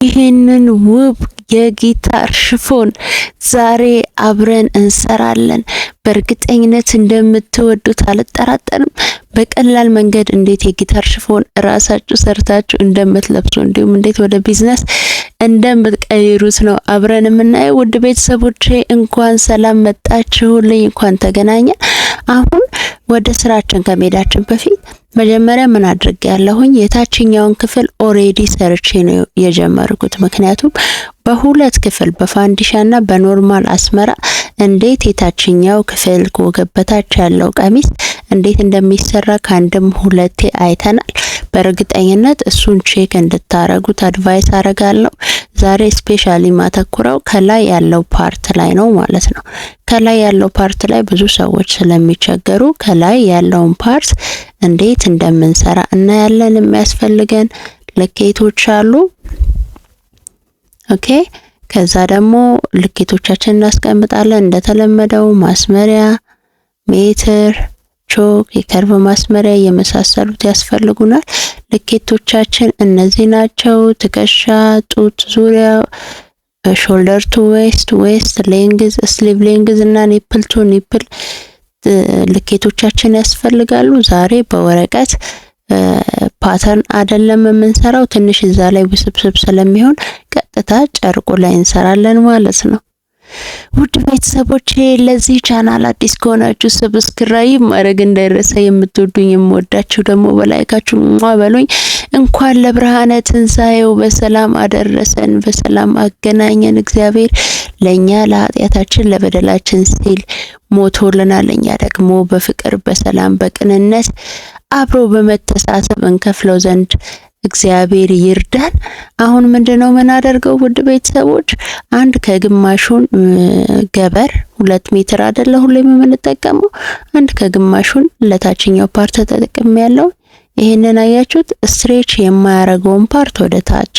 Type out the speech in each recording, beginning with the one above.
ይህንን ውብ የጊታር ሽፎን ዛሬ አብረን እንሰራለን። በእርግጠኝነት እንደምትወዱት አልጠራጠርም። በቀላል መንገድ እንዴት የጊታር ሽፎን ራሳችሁ ሰርታችሁ እንደምትለብሱ እንዲሁም እንዴት ወደ ቢዝነስ እንደምትቀይሩት ነው አብረን የምናየው። ውድ ቤተሰቦቼ እንኳን ሰላም መጣችሁልኝ፣ እንኳን ተገናኘን። አሁን ወደ ስራችን ከመሄዳችን በፊት መጀመሪያ ምን አድርጌያለሁኝ? የታችኛውን ክፍል ኦሬዲ ሰርቼ ነው የጀመርኩት። ምክንያቱም በሁለት ክፍል በፋንዲሻና በኖርማል አስመራ እንዴት የታችኛው ክፍል ከወገብ በታች ያለው ቀሚስ እንዴት እንደሚሰራ ከአንድም ሁለቴ አይተናል። በእርግጠኝነት እሱን ቼክ እንድታረጉት አድቫይስ አረጋለሁ። ዛሬ ስፔሻሊ ማተኩረው ከላይ ያለው ፓርት ላይ ነው ማለት ነው። ከላይ ያለው ፓርት ላይ ብዙ ሰዎች ስለሚቸገሩ ከላይ ያለውን ፓርት እንዴት እንደምንሰራ እናያለን። የሚያስፈልገን ልኬቶች አሉ። ኦኬ፣ ከዛ ደግሞ ልኬቶቻችንን እናስቀምጣለን። እንደተለመደው ማስመሪያ፣ ሜትር፣ ቾክ፣ የከርቭ ማስመሪያ የመሳሰሉት ያስፈልጉናል። ልኬቶቻችን እነዚህ ናቸው። ትከሻ፣ ጡት ዙሪያ፣ ሾልደር ቱ ዌስት፣ ዌስት ሌንግዝ፣ ስሊቭ ሌንግዝ እና ኒፕል ቱ ኒፕል ልኬቶቻችን ያስፈልጋሉ። ዛሬ በወረቀት ፓተርን አይደለም የምንሰራው፣ ትንሽ እዛ ላይ ውስብስብ ስለሚሆን ቀጥታ ጨርቁ ላይ እንሰራለን ማለት ነው። ውድ ቤተሰቦቼ ለዚህ ቻናል አዲስ ከሆናችሁ ሰብስክራይብ ማድረግ እንዳይረሳ። የምትወዱኝ የምወዳችሁ ደግሞ በላይካችሁ በሉኝ። እንኳን ለብርሃነ ትንሣኤው በሰላም አደረሰን፣ በሰላም አገናኘን። እግዚአብሔር ለኛ ለኃጢአታችን ለበደላችን ሲል ሞቶልናል። እኛ ደግሞ በፍቅር በሰላም በቅንነት አብሮ በመተሳሰብ እንከፍለው ዘንድ እግዚአብሔር ይርዳን። አሁን ምንድነው የምናደርገው? ውድ ቤተሰቦች አንድ ከግማሹን ገበር 2 ሜትር አይደለ ሁሌም የምንጠቀመው፣ አንድ ከግማሹን ለታችኛው ፓርት ተጠቅሜ ያለው። ይሄንን አያችሁት? ስትሬች የማያረገውን ፓርት ወደ ታች፣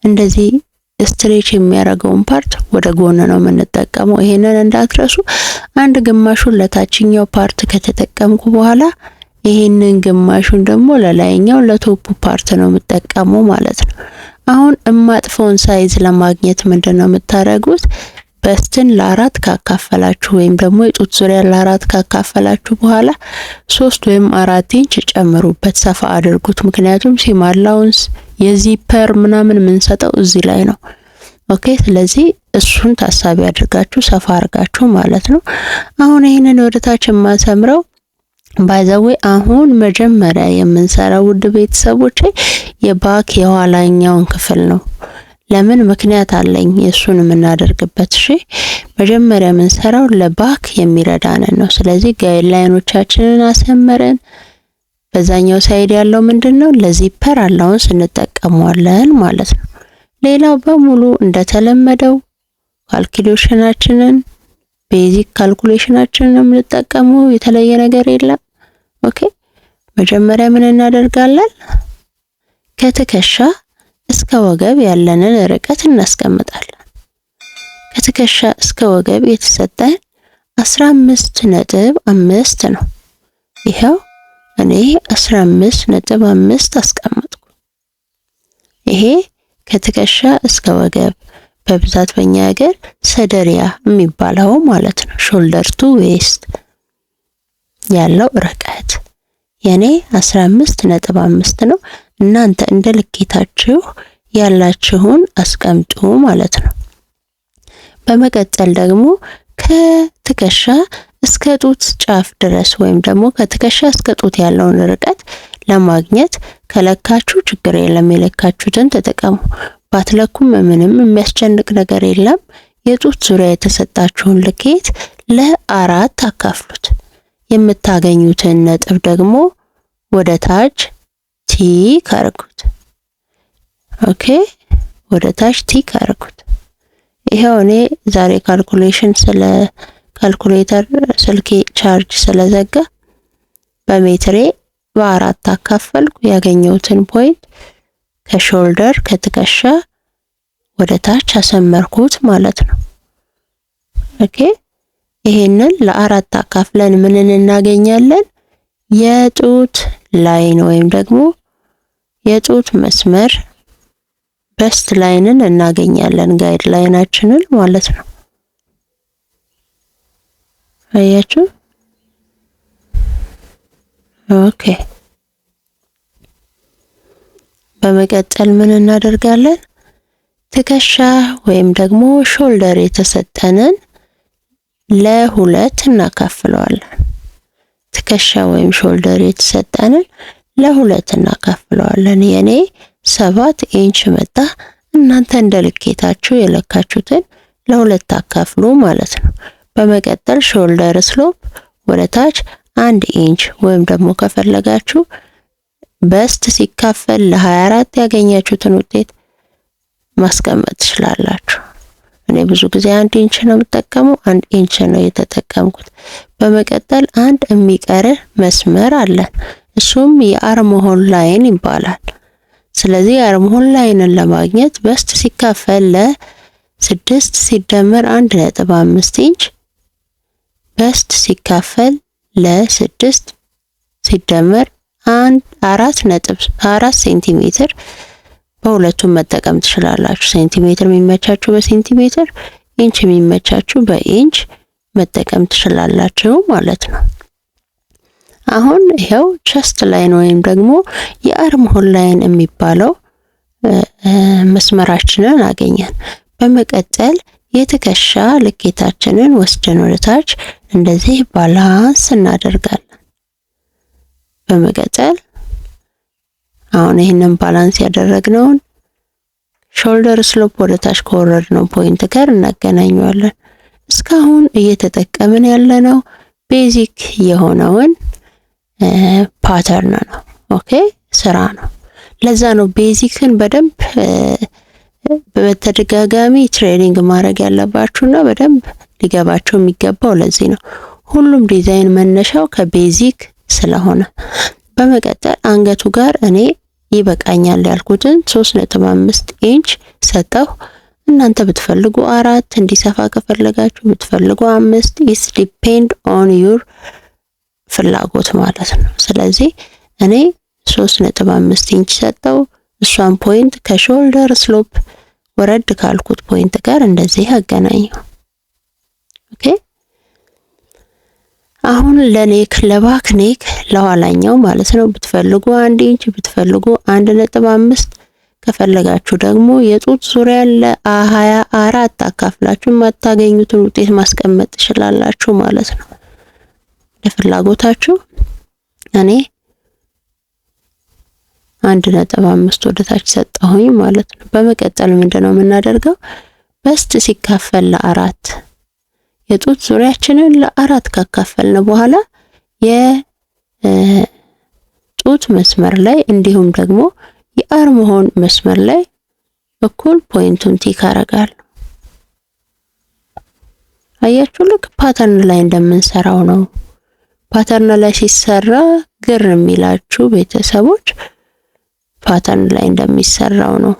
እንደዚህ ስትሬች የሚያረገውን ፓርት ወደ ጎን ነው የምንጠቀመው። ይሄንን እንዳትረሱ። አንድ ግማሹን ለታችኛው ፓርት ከተጠቀምኩ በኋላ ይሄንን ግማሹን ደግሞ ለላይኛው ለቶፕ ፓርት ነው የምጠቀመው ማለት ነው። አሁን እማጥፈውን ሳይዝ ለማግኘት ምንድነው የምታደርጉት? በስትን ለ4 ካካፈላችሁ ወይም ደግሞ የጡት ዙሪያ ለ4 ካካፈላችሁ በኋላ 3 ወይም 4 ኢንች ጨምሩበት፣ ሰፋ አድርጉት። ምክንያቱም ሲም አላውንስ የዚፐር ምናምን የምንሰጠው እዚህ ላይ ነው። ኦኬ፣ ስለዚህ እሱን ታሳቢ አድርጋችሁ ሰፋ አድርጋችሁ ማለት ነው። አሁን ይሄንን ወደታች ማሰምረው ባይዘዌ አሁን መጀመሪያ የምንሰራው ውድ ቤተሰቦቼ የባክ የኋላኛውን ክፍል ነው። ለምን? ምክንያት አለኝ የሱን የምናደርግበት። እሺ፣ መጀመሪያ የምንሰራው ለባክ የሚረዳንን ነው። ስለዚህ ጋይድላይኖቻችንን አሰመረን። በዛኛው ሳይድ ያለው ምንድነው? ለዚፐር አላውንስ እንጠቀመዋለን ማለት ነው። ሌላው በሙሉ እንደተለመደው ካልኩሌሽናችንን ቤዚክ ካልኩሌሽናችንን የምንጠቀመው የተለየ ነገር የለም። ኦኬ፣ መጀመሪያ ምን እናደርጋለን? ከትከሻ እስከ ወገብ ያለንን ርቀት እናስቀምጣለን። ከትከሻ እስከ ወገብ የተሰጠን 15.5 ነው። ይሄው እኔ 15.5 አስቀመጥኩ። ይሄ ከትከሻ እስከ ወገብ በብዛት በእኛ ሀገር ሰደሪያ የሚባለው ማለት ነው። ሾልደር ቱ ዌስት ያለው ርቀት የኔ 15.5 ነው። እናንተ እንደ ልኬታችሁ ያላችሁን አስቀምጡ ማለት ነው። በመቀጠል ደግሞ ከትከሻ እስከ ጡት ጫፍ ድረስ ወይም ደግሞ ከትከሻ እስከ ጡት ያለውን ርቀት ለማግኘት ከለካችሁ ችግር የለም፣ የለካችሁትን ተጠቀሙ። ባትለኩም ምንም የሚያስጨንቅ ነገር የለም። የጡት ዙሪያ የተሰጣችሁን ልኬት ለ4 አካፍሉት። የምታገኙትን ነጥብ ደግሞ ወደ ታች ቲክ አርጉት። ኦኬ፣ ወደ ታች ቲክ አርጉት። ይሄው እኔ ዛሬ ካልኩሌተር ስልኬ ቻርጅ ስለዘጋ በሜትሬ በ4 አካፈልኩ። ያገኘሁትን ፖይንት ከሾልደር ከትከሻ ወደ ታች አሰመርኩት ማለት ነው። ኦኬ፣ ይሄንን ለ4 አካፍለን ምንን እናገኛለን? የጡት ላይን ወይም ደግሞ የጡት መስመር በስት ላይንን እናገኛለን፣ ጋይድ ላይናችንን ማለት ነው። አያችሁ? ኦኬ። በመቀጠል ምን እናደርጋለን? ትከሻ ወይም ደግሞ ሾልደር የተሰጠንን ለሁለት እናካፍለዋለን። ትከሻ ወይም ሾልደር የተሰጠንን ለሁለት እናካፍለዋለን። የኔ 7 ኢንች መጣ። እናንተ እንደ ልኬታችሁ የለካችሁትን ለሁለት አካፍሉ ማለት ነው። በመቀጠል ሾልደር ስሎፕ ወደ ታች 1 ኢንች ወይም ደግሞ ከፈለጋችሁ በስት ሲካፈል ለ24 ያገኛችሁትን ውጤት ማስቀመጥ ትችላላችሁ። እኔ ብዙ ጊዜ 1 ኢንች ነው የምጠቀመው፣ 1 ኢንች ነው የተጠቀምኩት። በመቀጠል አንድ የሚቀር መስመር አለን። እሱም የአርም ሆል ላይን ይባላል። ስለዚህ የአርም ሆል ላይንን ለማግኘት በስት ሲካፈል ለ6 ሲደመር 1.5 ኢንች በስት ሲካፈል ለ6 ሲደመር 4.4 ሴንቲሜትር በሁለቱም መጠቀም ትችላላችሁ። ሴንቲሜትር የሚመቻችሁ በሴንቲሜትር፣ ኢንች የሚመቻችሁ በኢንች መጠቀም ትችላላችሁ ማለት ነው። አሁን ይሄው ቸስት ላይን ወይም ደግሞ የአርም ሆል ላይን የሚባለው መስመራችንን አገኘን። በመቀጠል የትከሻ ልኬታችንን ወስደን ወደታች እንደዚህ ባላንስ እናደርጋለን። በመቀጠል አሁን ይሄንን ባላንስ ያደረግነውን ሾልደር ስሎፕ ወደታች ከወረድነው ፖይንት ጋር እናገናኘዋለን። እስካሁን እየተጠቀምን ያለነው ቤዚክ የሆነውን ፓተርን ነው። ኦኬ ስራ ነው። ለዛ ነው ቤዚክን በደንብ በተደጋጋሚ ትሬኒንግ ማድረግ ያለባችሁና በደንብ ሊገባችሁ የሚገባው ለዚህ ነው። ሁሉም ዲዛይን መነሻው ከቤዚክ ስለሆነ። በመቀጠል አንገቱ ጋር እኔ ይበቃኛል ያልኩትን 3.5 ኢንች ሰጠሁ። እናንተ ብትፈልጉ 4 እንዲሰፋ ከፈለጋችሁ ብትፈልጉ 5 ኢስ ዲፔንድ ኦን ዩር ፍላጎት ማለት ነው። ስለዚህ እኔ 3.5 ኢንች ሰጠው። እሷን ፖይንት ከሾልደር ስሎፕ ወረድ ካልኩት ፖይንት ጋር እንደዚህ አገናኘው። ኦኬ። አሁን ለኔክ ለባክ ኔክ ለኋላኛው ማለት ነው ብትፈልጉ 1 ኢንች ብትፈልጉ 1.5 ከፈለጋችሁ ደግሞ የጡት ዙሪያ ለ24 አካፍላችሁ የማታገኙትን ውጤት ማስቀመጥ ትችላላችሁ ማለት ነው። ለፍላጎታችሁ እኔ 1.5 ወደታች ሰጠሁኝ ማለት ነው። በመቀጠል ምንድነው የምናደርገው? በስት ሲካፈል ለ4 የጡት ዙሪያችንን ለ4 ካካፈልን በኋላ የጡት መስመር ላይ እንዲሁም ደግሞ የአርም ሆል መስመር ላይ እኩል ፖይንቱን ቲክ አደርጋለሁ። አያችሁ ልክ ፓተርን ላይ እንደምንሰራው ነው። ፓተርን ላይ ሲሰራ ግር የሚላችሁ ቤተሰቦች ፓተርን ላይ እንደሚሰራው ነው።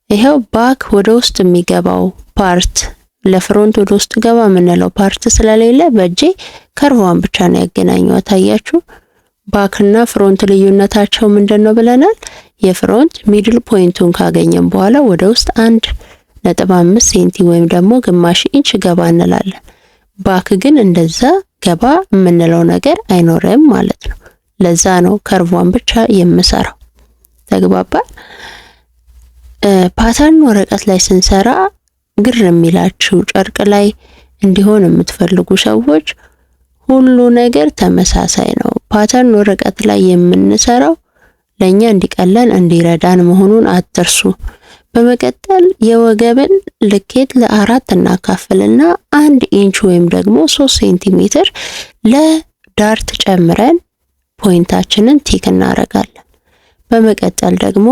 ይሄው ባክ ወደ ውስጥ የሚገባው ፓርት ለፍሮንት ወደ ውስጥ ገባ የምንለው ፓርት ስለሌለ በእጄ ከርቫን ብቻ ነው ያገናኘው። ታያችሁ ባክና ፍሮንት ልዩነታቸው ምንድነው ብለናል? የፍሮንት ሚድል ፖይንቱን ካገኘን በኋላ ወደ ውስጥ 1.5 ሴንቲ ወይም ደግሞ ግማሽ ኢንች ገባ እንላለን። ባክ ግን እንደዛ ገባ የምንለው ነገር አይኖርም ማለት ነው። ለዛ ነው ከርቫን ብቻ የምሰራው። ተግባባን? ፓተርን ወረቀት ላይ ስንሰራ ግር የሚላችሁ ጨርቅ ላይ እንዲሆን የምትፈልጉ ሰዎች ሁሉ ነገር ተመሳሳይ ነው። ፓተርን ወረቀት ላይ የምንሰራው ለኛ እንዲቀለን እንዲረዳን መሆኑን አትርሱ። በመቀጠል የወገብን ልኬት ለ4 እናካፍልና 1 ኢንች ወይም ደግሞ 3 ሴንቲሜትር ለዳርት ጨምረን ፖይንታችንን ቲክ እናረጋለን። በመቀጠል ደግሞ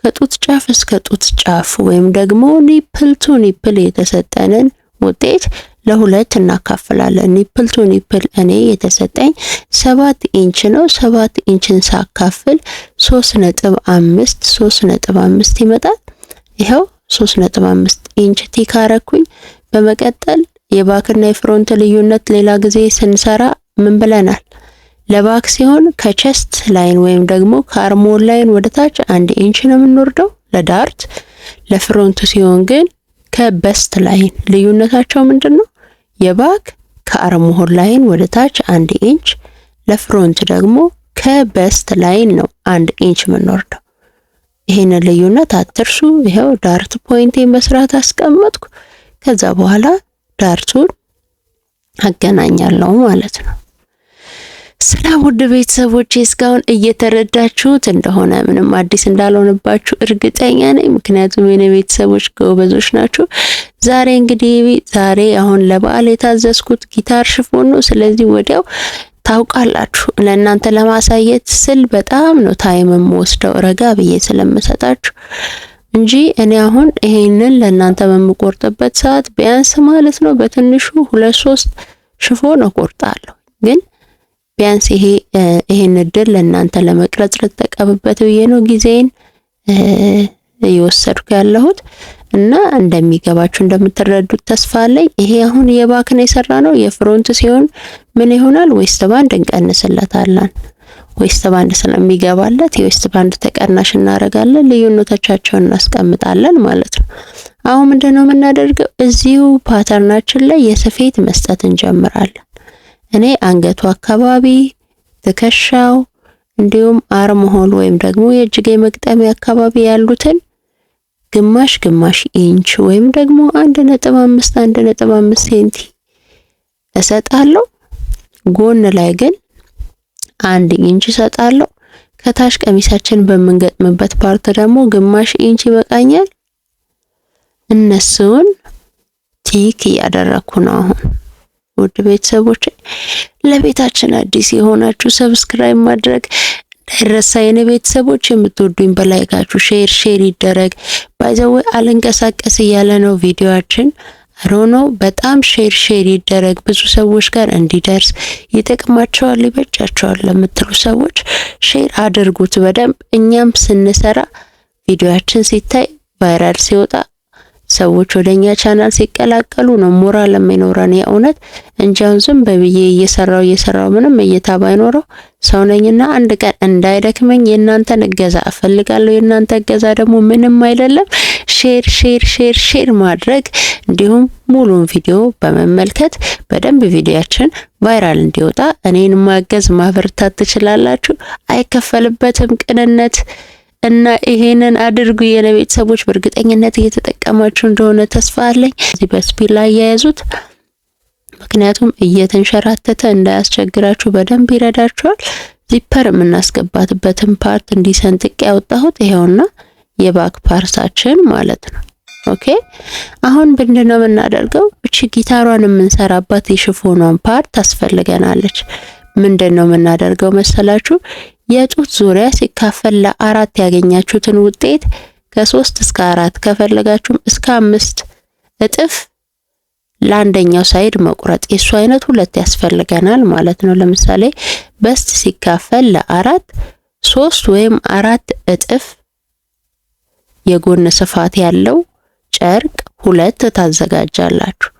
ከጡት ጫፍ እስከ ጡት ጫፍ ወይም ደግሞ ኒፕል ቱ ኒፕል የተሰጠንን ውጤት ለሁለት እናካፍላለን። ኒፕል ቱ ኒፕል እኔ የተሰጠኝ 7 ኢንች ነው። 7 ኢንችን ሳካፍል 3.5 ይመጣል። ይሄው 3.5 ኢንች ቲክ አረኩኝ። በመቀጠል የባክና የፍሮንት ልዩነት ሌላ ጊዜ ስንሰራ ምን ብለናል? ለባክ ሲሆን ከቸስት ላይን ወይም ደግሞ ከአርሞል ላይን ወደታች 1 ኢንች ነው የምንወርደው ለዳርት። ለፍሮንት ሲሆን ግን ከበስት ላይን ልዩነታቸው ምንድነው? የባክ ከአርምሆል ላይን ወደ ታች 1 ኢንች፣ ለፍሮንት ደግሞ ከበስት ላይን ነው 1 ኢንች የምንወርደው። ይሄን ልዩነት አትርሱ። ይሄው ዳርት ፖይንቴን በስርዓት አስቀመጥኩ። ከዛ በኋላ ዳርቱን አገናኛለሁ ማለት ነው። ሰላም ውድ ቤተሰቦቼ፣ እስካሁን እየተረዳችሁት እንደሆነ ምንም አዲስ እንዳልሆነባችሁ እርግጠኛ ነኝ። ምክንያቱም የኔ ቤተሰቦች ጎበዞች ናችሁ። ዛሬ አሁን ለበዓል የታዘዝኩት ጊታር ሽፎን ነው። ስለዚህ ወዲያው ታውቃላችሁ ለእናንተ ለማሳየት ስል በጣም ነው ታይም የምወስደው ረጋ ብዬ ስለምሰጣችሁ እንጂ እኔ አሁን ይሄንን ለእናንተ በምቆርጥበት ሰዓት ቢያንስ ማለት ነው በትንሹ 2-3 ሽፎን እቆርጣለሁ። ግን ቢያንስ ይሄን እድል ለእናንተ ለመቅረጽ ልጠቀምበት ብዬ ነው ጊዜን እየወሰድኩ ያለሁት እና እንደሚገባችሁ እንደምትረዱት ተስፋ አለኝ። ይሄ አሁን የባክን የሰራ ነው። የፍሮንት ሲሆን ምን ይሆናል? ዌስት ባንድ እንቀንስለታለን። ዌስት ባንድ ስለሚገባለት የዌስት ባንድ ተቀናሽ እናደርጋለን፣ ልዩነቶቻቸውን እናስቀምጣለን ማለት ነው። አሁን ምንድነው የምናደርገው? እዚሁ ፓተርናችን ላይ የስፌት መስጠት እንጀምራለን። እኔ አንገቱ አካባቢ፣ ትከሻው እንዲሁም አርምሆል ወይም ደግሞ የእጅጌ መግጠሚያ አካባቢ ያሉትን ግማሽ ኢንች ወይም ደግሞ 1.5 ሴንቲ እሰጣለሁ። ጎን ላይ ግን 1 ኢንች እሰጣለሁ። ከታች ቀሚሳችን በምንገጥምበት ፓርት ደግሞ ግማሽ ኢንች ይበቃኛል። እነሱን ቲክ እያደረኩ ነው። አሁን ውድ ቤተሰቦቼ ለቤታችን አዲስ የሆናችሁ ሰብስክራይብ ማድረግ እንዳይረሳ። የኔ ቤተሰቦች የምትወዱኝ በላይካችሁ ሼር ይደረግ። ባይዘው አልንቀሳቀስ እያለ ነው ቪዲዮአችን አሮኖ በጣም ሼር ይደረግ ብዙ ሰዎች ጋር እንዲደርስ ይጠቅማቸዋል፣ ይበጃቸዋል ለምትሉ ሰዎች ሼር አድርጉት በደንብ። እኛም ስንሰራ ቪዲዮአችን ሲታይ ቫይራል ሲወጣ ሰዎች ወደኛ ቻናል ሲቀላቀሉ ነው ሞራል የሚኖረን የእውነት እንጂ አሁን ዝም በብዬ እየሰራው ምንም እይታ ባይኖረው ሰው ነኝና አንድ ቀን እንዳይደክመኝ የእናንተን እገዛ እፈልጋለሁ። የእናንተ እገዛ ደግሞ ምንም አይደለም፣ ሼር ማድረግ እንዲሁም ሙሉን ቪዲዮ በመመልከት በደንብ ቪዲዮአችን ቫይራል እንዲወጣ እኔን ማገዝ ማበርታት ትችላላችሁ። አይከፈልበትም ቅንነት እና ይሄንን አድርጉ የኔ ቤተሰቦች። በእርግጠኝነት እየተጠቀማችሁ እንደሆነ ተስፋ አለኝ። እዚህ በስፒል ላይ ያያዙት፣ ምክንያቱም እየተንሸራተተ እንዳያስቸግራችሁ በደንብ ይረዳችኋል። ዚፐር የምናስገባትበትን ፓርት እንዲሰንጥቅ ያወጣሁት ይሄውና የባክ ፓርታችን ማለት ነው። ኦኬ አሁን ምንድነው የምናደርገው? እቺ ጊታሯን የምንሰራባት የሽፎኗን ፓርት ታስፈልገናለች። ምንድነው የምናደርገው መሰላችሁ? የጡት ዙሪያ ሲካፈል ለ4 ያገኛችሁትን ውጤት ከ3 እስከ 4 ከፈለጋችሁም እስከ 5 እጥፍ ለአንደኛው ሳይድ መቁረጥ። የሱ አይነት 2 ያስፈልገናል ማለት ነው። ለምሳሌ በስት ሲካፈል ለ4 3 ወይም 4 እጥፍ የጎን ስፋት ያለው ጨርቅ 2 ታዘጋጃላችሁ።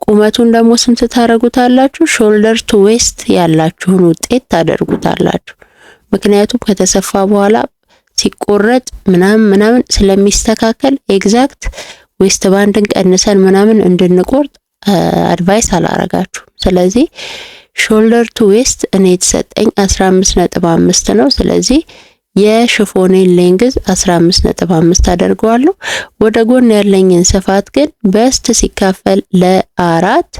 ቁመቱን ደግሞ ስንት ታደርጉታላችሁ? ሾልደር ቱ ዌስት ያላችሁን ውጤት ታደርጉታላችሁ። ምክንያቱም ከተሰፋ በኋላ ሲቆረጥ ምናምን ስለሚስተካከል ኤግዛክት ዌስት ባንድን ቀንሰን ምናምን እንድንቆርጥ አድቫይስ አላረጋችሁ። ስለዚህ ሾልደር ቱ ዌስት እኔ የተሰጠኝ 15.5 ነው። ስለዚህ የሽፎኔን ሌንግዝ 15.5 አደርገዋለሁ። ወደ ጎን ያለኝን ስፋት ግን በስት ሲካፈል ለ4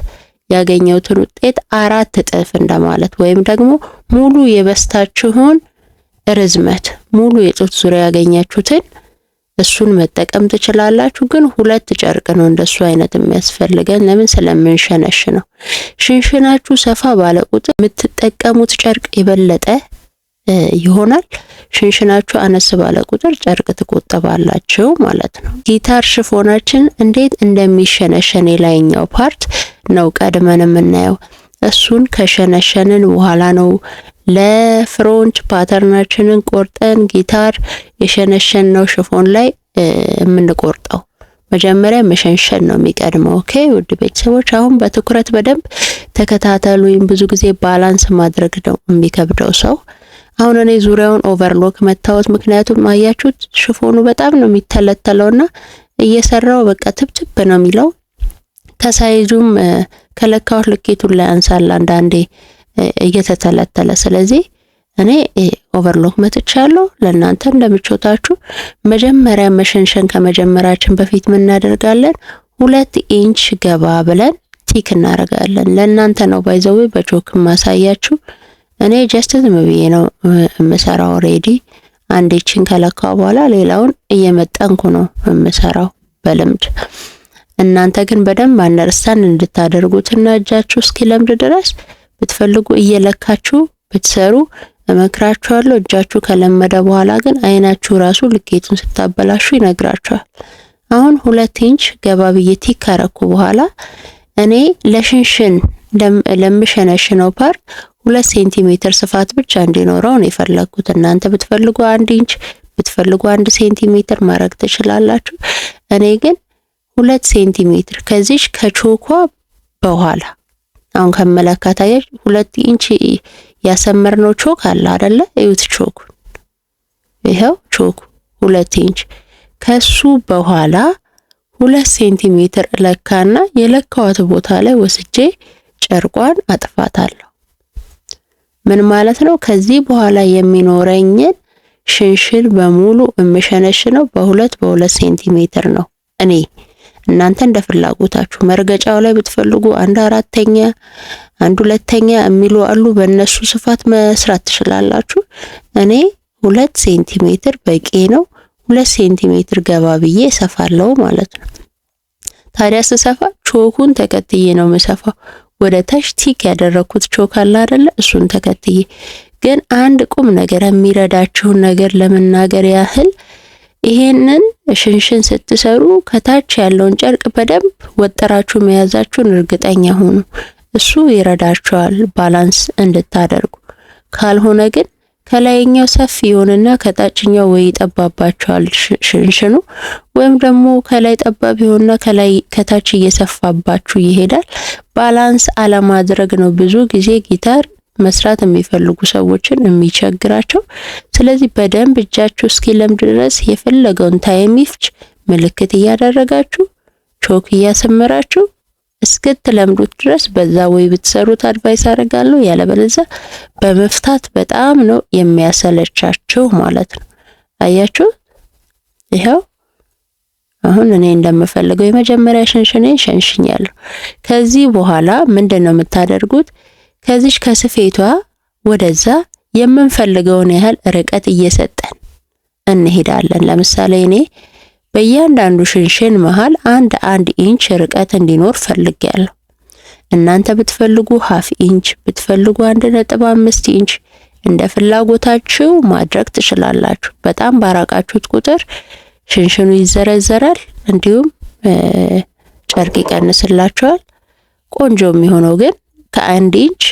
ያገኘሁትን ውጤት 4 እጥፍ እንደማለት ወይም ደግሞ ሙሉ የበስታችሁን ርዝመት ሙሉ የጡት ዙሪያ ያገኛችሁትን እሱን መጠቀም ትችላላችሁ። ግን 2 ጨርቅ ነው እንደሱ አይነት የሚያስፈልገን። ለምን? ስለምንሸነሽ ነው። ሽንሽናችሁ ሰፋ ባለ ቁጥር የምትጠቀሙት ጨርቅ የበለጠ ይሆናል። ሽንሽናችሁ አነስ ባለ ቁጥር ጨርቅ ትቆጠባላችሁ ማለት ነው። ጊታር ሽፎናችን እንዴት እንደሚሸነሸን የላይኛው ፓርት ነው ቀድመን የምናየው። እሱን ከሸነሸንን በኋላ ነው ለፍሮንት ፓተርናችንን ቆርጠን ጊታር የሸነሸነው ሽፎን ላይ የምንቆርጠው። መጀመሪያ መሸንሸን ነው የሚቀድመው። ኦኬ ውድ ቤተሰቦች አሁን በትኩረት በደንብ ተከታተሉኝ። ብዙ ጊዜ ባላንስ ማድረግ ነው የሚከብደው ሰው። አሁን እኔ ዙሪያውን ኦቨርሎክ መታወት፣ ምክንያቱም አያችሁት ሽፎኑ በጣም ነው የሚተለተለውና እየሰራው በቃ ትብትብ ነው የሚለው። ከሳይዙም ከለካው ልኬቱን ላይ አንሳላ አንዳንዴ እየተተለተለ። ስለዚህ እኔ ኦቨርሎክ መጥቻለሁ። ለእናንተ እንደምቾታችሁ መጀመሪያ መሸንሸን ከመጀመራችን በፊት ምን እናደርጋለን? 2 ኢንች ገባ ብለን ቲክ እናደርጋለን። ለእናንተ ነው ባይዘው በቾክ ማሳያችሁ። እኔ ጀስት ዝም ብዬ ነው የምሰራው። ኦሬዲ አንድ ኢንችን ከለካው በኋላ ሌላውን እየመጠንኩ ነው የምሰራው በልምድ። እናንተ ግን በደንብ አንደርስታንድ እንድታደርጉትና እጃችሁ እስኪለምድ ድረስ ብትፈልጉ እየለካችሁ ብትሰሩ እመክራችኋለሁ። እጃችሁ ከለመደ በኋላ ግን አይናችሁ ራሱ ልኬቱን ስታበላሹ ይነግራችኋል። አሁን 2 ኢንች ገባ ብዬ ቲክ ካረኩ በኋላ እኔ ለሽንሽን ለምሸነሽነው ፓርት 2 ሴንቲሜትር ስፋት ብቻ እንዲኖረው ነው የፈለኩት። እናንተ ብትፈልጉ 1 ኢንች ብትፈልጉ 1 ሴንቲሜትር ማድረግ ትችላላችሁ። እኔ ግን 2 ሴንቲሜትር ከዚህ ከቾኳ በኋላ አሁን ከመለካታየች 2 ኢንች ያሰመርነው ቾክ አለ አይደለ? እዩት ቾክ፣ ይሄው ቾክ 2 ኢንች ከሱ በኋላ 2 ሴንቲሜትር ለካና የለካዋት ቦታ ላይ ወስጄ ጨርቋን አጥፋታለሁ። ምን ማለት ነው? ከዚህ በኋላ የሚኖረኝን ሽንሽን በሙሉ እምሸነሽነው በ2 ሴንቲሜትር ነው። እኔ እናንተ እንደ ፍላጎታችሁ መርገጫው ላይ ብትፈልጉ 1/4ኛ 1/2ኛ የሚሉ አሉ። በእነሱ ስፋት መስራት ትችላላችሁ። እኔ 2 ሴንቲሜትር በቂ ነው። 2 ሴንቲሜትር ገባ ብዬ ሰፋለው ማለት ነው። ታዲያ ስሰፋ ቾኩን ተከትዬ ነው የምሰፋው። ወደ ታች ቲክ ያደረኩት ቾክ አለ አይደለ? እሱን ተከትዬ። ግን አንድ ቁም ነገር የሚረዳችሁን ነገር ለመናገር ያህል ይሄንን ሽንሽን ስትሰሩ ከታች ያለውን ጨርቅ በደንብ ወጠራችሁ መያዛችሁን እርግጠኛ ሁኑ። እሱ ይረዳችኋል ባላንስ እንድታደርጉ። ካልሆነ ግን ከላይኛው ሰፊ ይሆንና ከታችኛው ወይ ይጠባባችኋል ሽንሽኑ፣ ወይም ደግሞ ከላይ ጠባብ ይሆንና ከታች እየሰፋባችሁ ይሄዳል። ባላንስ አለማድረግ ነው ብዙ ጊዜ ጊታር መስራት የሚፈልጉ ሰዎችን የሚቸግራቸው። ስለዚህ በደንብ እጃችሁ እስኪለምድ ድረስ የፈለገውን ታይም ይፍጅ ምልክት እያደረጋችሁ ቾክ እያሰመራችሁ እስክትለምዱት ድረስ በዛ ወይ ብትሰሩት አድቫይስ አደርጋለሁ። ያለበለዚያ በመፍታት በጣም ነው የሚያሰለቻችሁ ማለት ነው። አያችሁ፣ ይሄው አሁን እኔ እንደምፈልገው የመጀመሪያ ሽንሽኔን ሸንሽኛለሁ። ከዚህ በኋላ ምንድነው የምታደርጉት? ከዚህ ከስፌቷ ወደዛ የምንፈልገውን ያህል ርቀት እየሰጠን እንሄዳለን። ለምሳሌ እኔ በእያንዳንዱ ሽንሽን መሃል 1 ኢንች ርቀት እንዲኖር ፈልጊያለሁ። እናንተ ብትፈልጉ 1/2 ኢንች ብትፈልጉ 1.5 ኢንች እንደ ፍላጎታችሁ ማድረግ ትችላላችሁ። በጣም ባራቃችሁት ቁጥር ሽንሽኑ ይዘረዘራል፣ እንዲሁም ጨርቅ ይቀንስላችኋል። ቆንጆ የሚሆነው ግን ከ1 ኢንች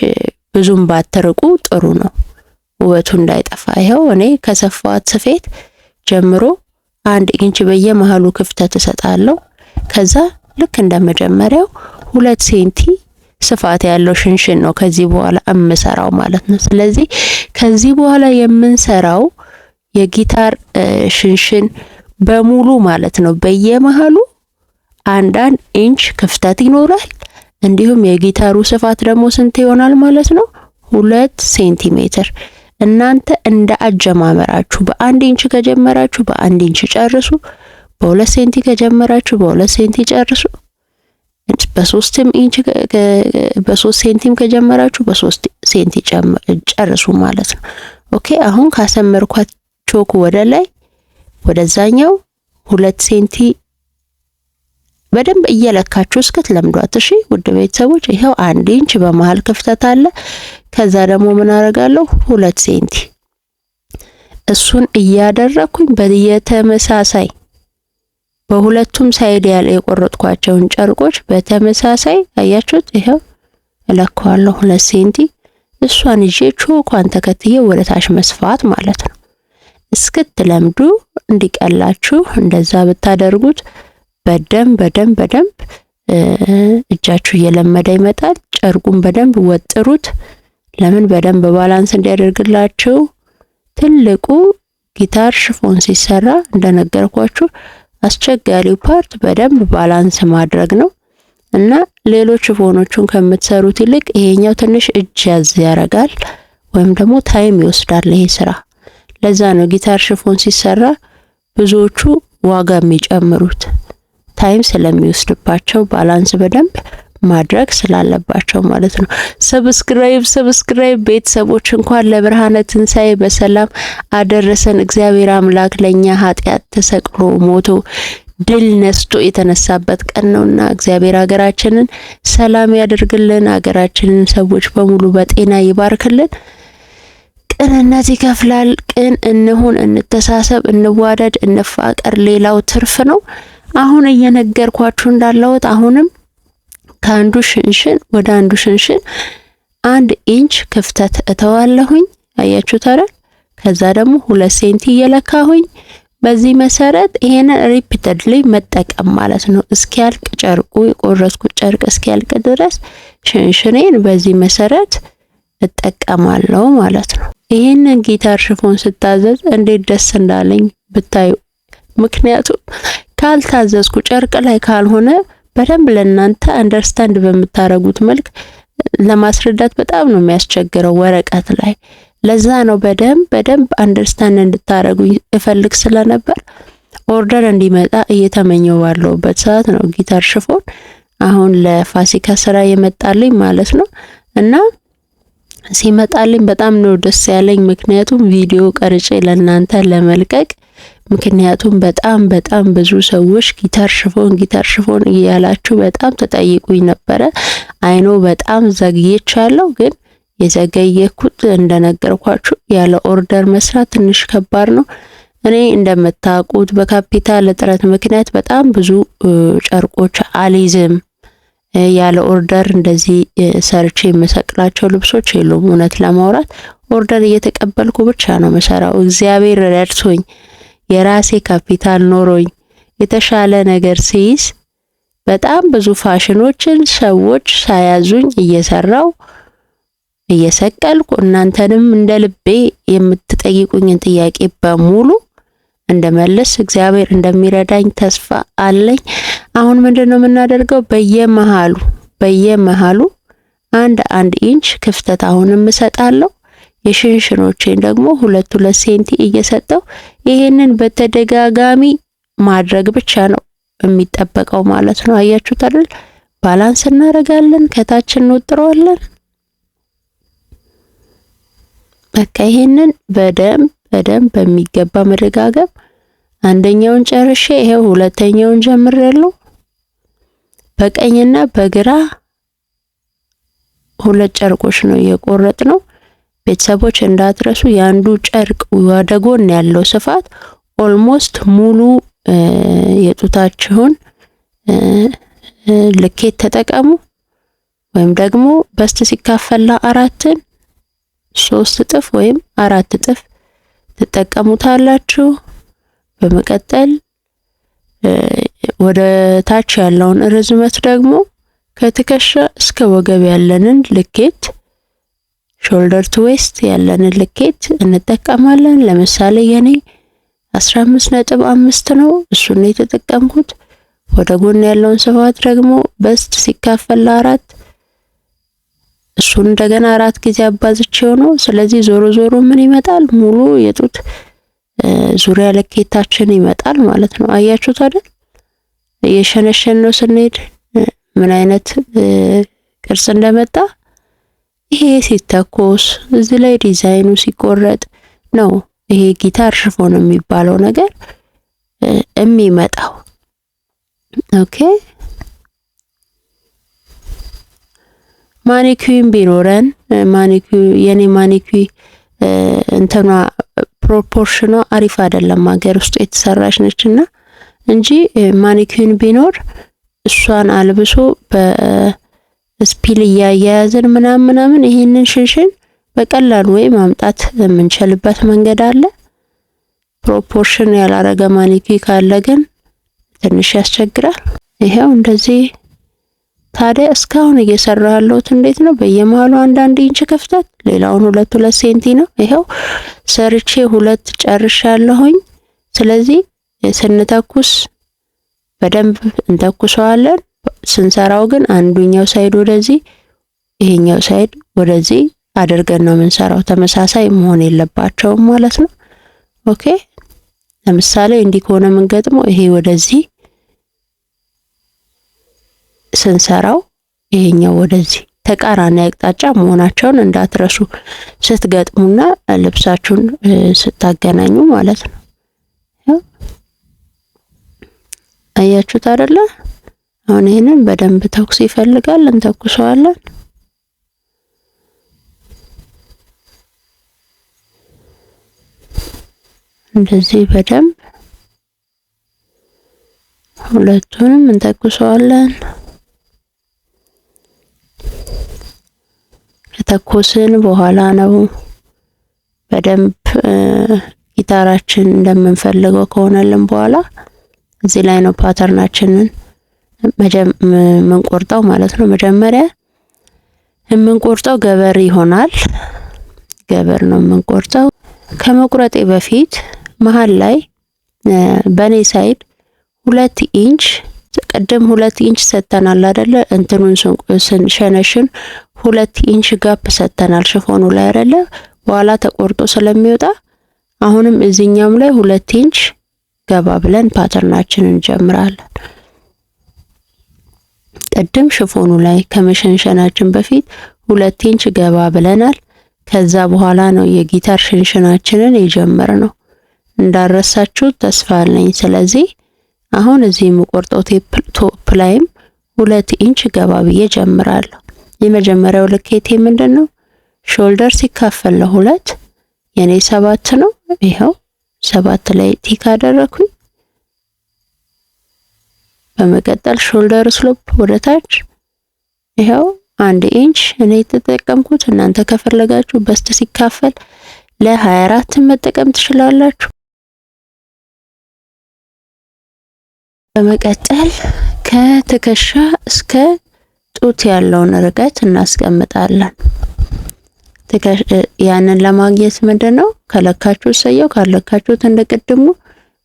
ብዙም ባትርቁ ጥሩ ነው፣ ውበቱ እንዳይጠፋ። ይሄው እኔ ከሰፋት ስፌት ጀምሮ 1 ኢንች በየመሃሉ ክፍተት እሰጣለሁ። ከዛ ልክ እንደመጀመሪያው 2 ሴንቲ ስፋት ያለው ሽንሽን ነው ከዚህ በኋላ እምሰራው ማለት ነው። ስለዚህ ከዚህ በኋላ የምንሰራው የጊታር ሽንሽን በሙሉ ማለት ነው በየመሃሉ 1 ኢንች ክፍተት ይኖራል። እንዲሁም የጊታሩ ስፋት ደግሞ ስንት ይሆናል ማለት ነው? 2 ሴንቲሜትር። እናንተ እንደ አጀማመራችሁ በ1 ኢንች ከጀመራችሁ በ1 ኢንች ጨርሱ። በ2 ሴንቲ ከጀመራችሁ በ2 ሴንቲ ጨርሱ። በ3 ኢንች በ3 ሴንቲም ከጀመራችሁ በ3 ሴንቲ ጨርሱ ማለት ነው። ኦኬ። አሁን ካሰመርኳት ቾክ ወደ ላይ ወደዛኛው 2 ሴንቲ በደንብ እየለካችሁ እስክትለምዷት። እሺ ውድ ቤተሰቦች፣ ይሄው 1 ኢንች በመሃል ክፍተት አለ። ከዛ ደግሞ ምን አደርጋለሁ? 2 ሴንቲ እሱን እያደረኩኝ በየተመሳሳይ በሁለቱም ሳይድ ያለ የቆረጥኳቸውን ጨርቆች በተመሳሳይ አያችሁት? ይሄው እለካዋለሁ 2 ሴንቲ። እሷን ይዤ ቾኳን ተከትዬ ወደ ታች መስፋት ማለት ነው። እስክትለምዱ እንዲቀላችሁ እንደዛ ብታደርጉት በደንብ እጃችሁ እየለመደ ይመጣል። ጨርቁን በደንብ ወጥሩት። ለምን? በደንብ ባላንስ እንዲያደርግላችሁ ትልቁ ጊታር ሽፎን ሲሰራ እንደነገርኳችሁ አስቸጋሪው ፓርት በደንብ ባላንስ ማድረግ ነው እና ሌሎች ሽፎኖቹን ከምትሰሩት ይልቅ ይሄኛው ትንሽ እጅ ያዝ ያረጋል ወይም ደግሞ ታይም ይወስዳል ይሄ ስራ። ለዛ ነው ጊታር ሽፎን ሲሰራ ብዙዎቹ ዋጋ የሚጨምሩት ታይም ስለሚወስድባቸው ባላንስ በደንብ ማድረግ ስላለባቸው ማለት ነው። ሰብስክራይብ ቤተሰቦች እንኳን ለብርሃነ ትንሣኤ በሰላም አደረሰን። እግዚአብሔር አምላክ ለኛ ኃጢአት ተሰቅሎ ሞቶ ድል ነስቶ የተነሳበት ቀን ነውና እግዚአብሔር ሀገራችንን ሰላም ያደርግልን። ሀገራችንን ሰዎች በሙሉ በጤና ይባርክልን። ቅንነት ይከፍላል። ቅን እንሁን፣ እንተሳሰብ፣ እንዋደድ፣ እንፋቀር። ሌላው ትርፍ ነው። አሁን እየነገርኳችሁ እንዳለሁት አሁንም ከአንዱ ሽንሽን ወደ አንዱ ሽንሽን 1 ኢንች ክፍተት እተዋለሁኝ። አያችሁት አይደል? ከዛ ደግሞ 2 ሴንቲ እየለካሁኝ በዚህ መሰረት ይሄንን ሪፒተድሊ መጠቀም ማለት ነው። እስኪያልቅ ጨርቁ የቆረጥኩት ጨርቅ እስኪያልቅ ድረስ ሽንሽኔን በዚህ መሰረት እጠቀማለሁ ማለት ነው። ይሄንን ጊታር ሽፎን ስታዘዝ እንዴት ደስ እንዳለኝ ብታዩ። ምክንያቱም ካልታዘዝኩ ጨርቅ ላይ ካልሆነ በደንብ ለእናንተ አንደርስታንድ በምታረጉት መልክ ለማስረዳት በጣም ነው የሚያስቸግረው ወረቀት ላይ። ለዛ ነው በደንብ አንደርስታንድ እንድታረጉኝ እፈልግ ስለነበር ኦርደር እንዲመጣ እየተመኘው ባለውበት ሰዓት ነው ጊታር ሽፎን አሁን ለፋሲካ ስራ የመጣልኝ ማለት ነው። እና ሲመጣልኝ በጣም ነው ደስ ያለኝ፣ ምክንያቱም ቪዲዮ ቀርጬ ለእናንተ ለመልቀቅ ምክንያቱም በጣም ብዙ ሰዎች ጊታር ሽፎን እያላችሁ በጣም ተጠይቁኝ ነበረ። አይኖ በጣም ዘግይቻለሁ፣ ግን የዘገየኩት እንደነገርኳችሁ ያለ ኦርደር መስራት ትንሽ ከባድ ነው። እኔ እንደምታውቁት በካፒታል እጥረት ምክንያት በጣም ብዙ ጨርቆች አልይዝም። ያለ ኦርደር እንደዚህ ሰርቼ የምሰቅላቸው ልብሶች የሉም። እውነት ለማውራት ኦርደር እየተቀበልኩ ብቻ ነው መሰራው። እግዚአብሔር ረድቶኝ የራሴ ካፒታል ኖሮኝ የተሻለ ነገር ሲይዝ በጣም ብዙ ፋሽኖችን ሰዎች ሳያዙኝ እየሰራው እየሰቀልኩ እናንተንም እንደ ልቤ የምትጠይቁኝን ጥያቄ በሙሉ እንደመለስ እግዚአብሔር እንደሚረዳኝ ተስፋ አለኝ። አሁን ምንድነው የምናደርገው? በየመሃሉ 1 ኢንች ክፍተት አሁንም እሰጣለሁ። የሽንሽኖቼን ደግሞ 2 ሴንቲ እየሰጠው ይሄንን በተደጋጋሚ ማድረግ ብቻ ነው የሚጠበቀው ማለት ነው። አያችሁት አይደል? ባላንስ እናደርጋለን፣ ከታች እንወጥረዋለን። በቃ ይሄንን በደንብ በሚገባ መደጋገም። አንደኛውን ጨርሼ ይሄው ሁለተኛውን ጀምሬያለሁ። በቀኝና በግራ 2 ጨርቆች ነው የቆረጥነው። ቤተሰቦች እንዳትረሱ የአንዱ ጨርቅ ወደ ጎን ያለው ስፋት ኦልሞስት ሙሉ የጡታችሁን ልኬት ተጠቀሙ። ወይም ደግሞ በስት ሲካፈል ለ4 3 እጥፍ ወይም 4 እጥፍ ትጠቀሙታላችሁ። በመቀጠል ወደ ታች ያለውን ርዝመት ደግሞ ከትከሻ እስከ ወገብ ያለንን ልኬት ሾልደር ቱ ዌስት ያለንን ልኬት እንጠቀማለን። ለምሳሌ የኔ 15.5 ነው፣ እሱን ነው የተጠቀምኩት። ወደ ጎን ያለውን ስፋት ደግሞ በስት ሲካፈል ለ4 እሱን እንደገና 4 ጊዜ አባዝቼው ነው። ስለዚህ ዞሮ ምን ይመጣል? ሙሉ የጡት ዙሪያ ልኬታችን ይመጣል ማለት ነው። አያችሁት አይደል? እየሸነሸን ነው ስንሄድ ምን አይነት ቅርጽ እንደመጣ። ይሄ ሲተኮስ እዚህ ላይ ዲዛይኑ ሲቆረጥ ነው ይሄ ጊታር ሽፎን የሚባለው ነገር የሚመጣው። ኦኬ ማኒኩዊን ቢኖረን የኔ ማኒኩዊ እንትኗ ፕሮፖርሽኗ አሪፍ አይደለም፣ ሀገር ውስጥ የተሰራች ነችና እንጂ ማኒኩዊን ቢኖር እሷን አልብሶ በስፒል እያያያዝን ምናምን ይሄንን ሽንሽን በቀላሉ ወይ ማምጣት የምንችልበት መንገድ አለ። ፕሮፖርሽን ያላረገ ማኒኩዊ ካለ ግን ትንሽ ያስቸግራል። ይሄው እንደዚህ ታዲያ እስካሁን እየሰራሁ ያለሁት እንዴት ነው? በየመሃሉ አንድ ኢንች ክፍተት፣ ሌላውን 2 ሴንቲ ነው። ይሄው ሰርቼ 2 ጨርሻለሁኝ። ስለዚህ ስንተኩስ በደንብ እንተኩሰዋለን። ስንሰራው ግን አንዱኛው ሳይድ ወደዚህ፣ ይሄኛው ሳይድ ወደዚህ አድርገን ነው የምንሰራው። ተመሳሳይ መሆን የለባቸውም ማለት ነው። ኦኬ። ለምሳሌ እንዲህ ከሆነ የምንገጥመው ይሄ ወደዚህ ስንሰራው ይሄኛው ወደዚህ ተቃራኒ አቅጣጫ መሆናቸውን እንዳትረሱ ስትገጥሙና ልብሳችሁን ስታገናኙ ማለት ነው። አያችሁት አይደለ? አሁን ይሄንን በደንብ ተኩስ ይፈልጋል፣ እንተኩሰዋለን። እንደዚህ በደንብ ሁለቱንም እንተኩሰዋለን። ከተኮስን በኋላ ነው በደንብ ጊታራችን እንደምንፈልገው ከሆነልን በኋላ እዚህ ላይ ነው ፓተርናችንን የምንቆርጠው ማለት ነው። መጀመሪያ የምንቆርጠው ገበር ይሆናል። ገበር ነው የምንቆርጠው። ከመቁረጤ በፊት መሃል ላይ በኔ ሳይድ 2 ኢንች ቅድም 2 ኢንች ሰተናል አይደለ? እንትኑን ስንሸነሽን 2 ኢንች ጋፕ ሰተናል ሽፎኑ ላይ አይደለ? በኋላ ተቆርጦ ስለሚወጣ አሁንም እዚህኛውም ላይ 2 ኢንች ገባ ብለን ፓተርናችንን እንጀምራለን። ቅድም ሽፎኑ ላይ ከመሸንሸናችን በፊት 2 ኢንች ገባ ብለናል። ከዛ በኋላ ነው የጊታር ሽንሽናችንን የጀመርነው። እንዳረሳችሁ ተስፋ አለኝ። ስለዚህ አሁን እዚህ የምቆርጠው ቶፕ ላይም 2 ኢንች ገባ ብዬ ጀምራለሁ። የመጀመሪያው ልኬቴ ምንድነው? ሾልደር ሲካፈል ለ2 የኔ 7 ነው። ይሄው 7 ላይ ቲክ አደረኩኝ። በመቀጠል ሾልደር ስሎፕ ወደ ታች ይሄው 1 ኢንች እኔ የተጠቀምኩት፣ እናንተ ከፈለጋችሁ በስት ሲካፈል ለ24 መጠቀም ትችላላችሁ። በመቀጠል ከትከሻ እስከ ጡት ያለውን ርቀት እናስቀምጣለን። ያንን ለማግኘት ምንድነው ከለካችሁ ሰየው፣ ካለካችሁት እንደቀድሙ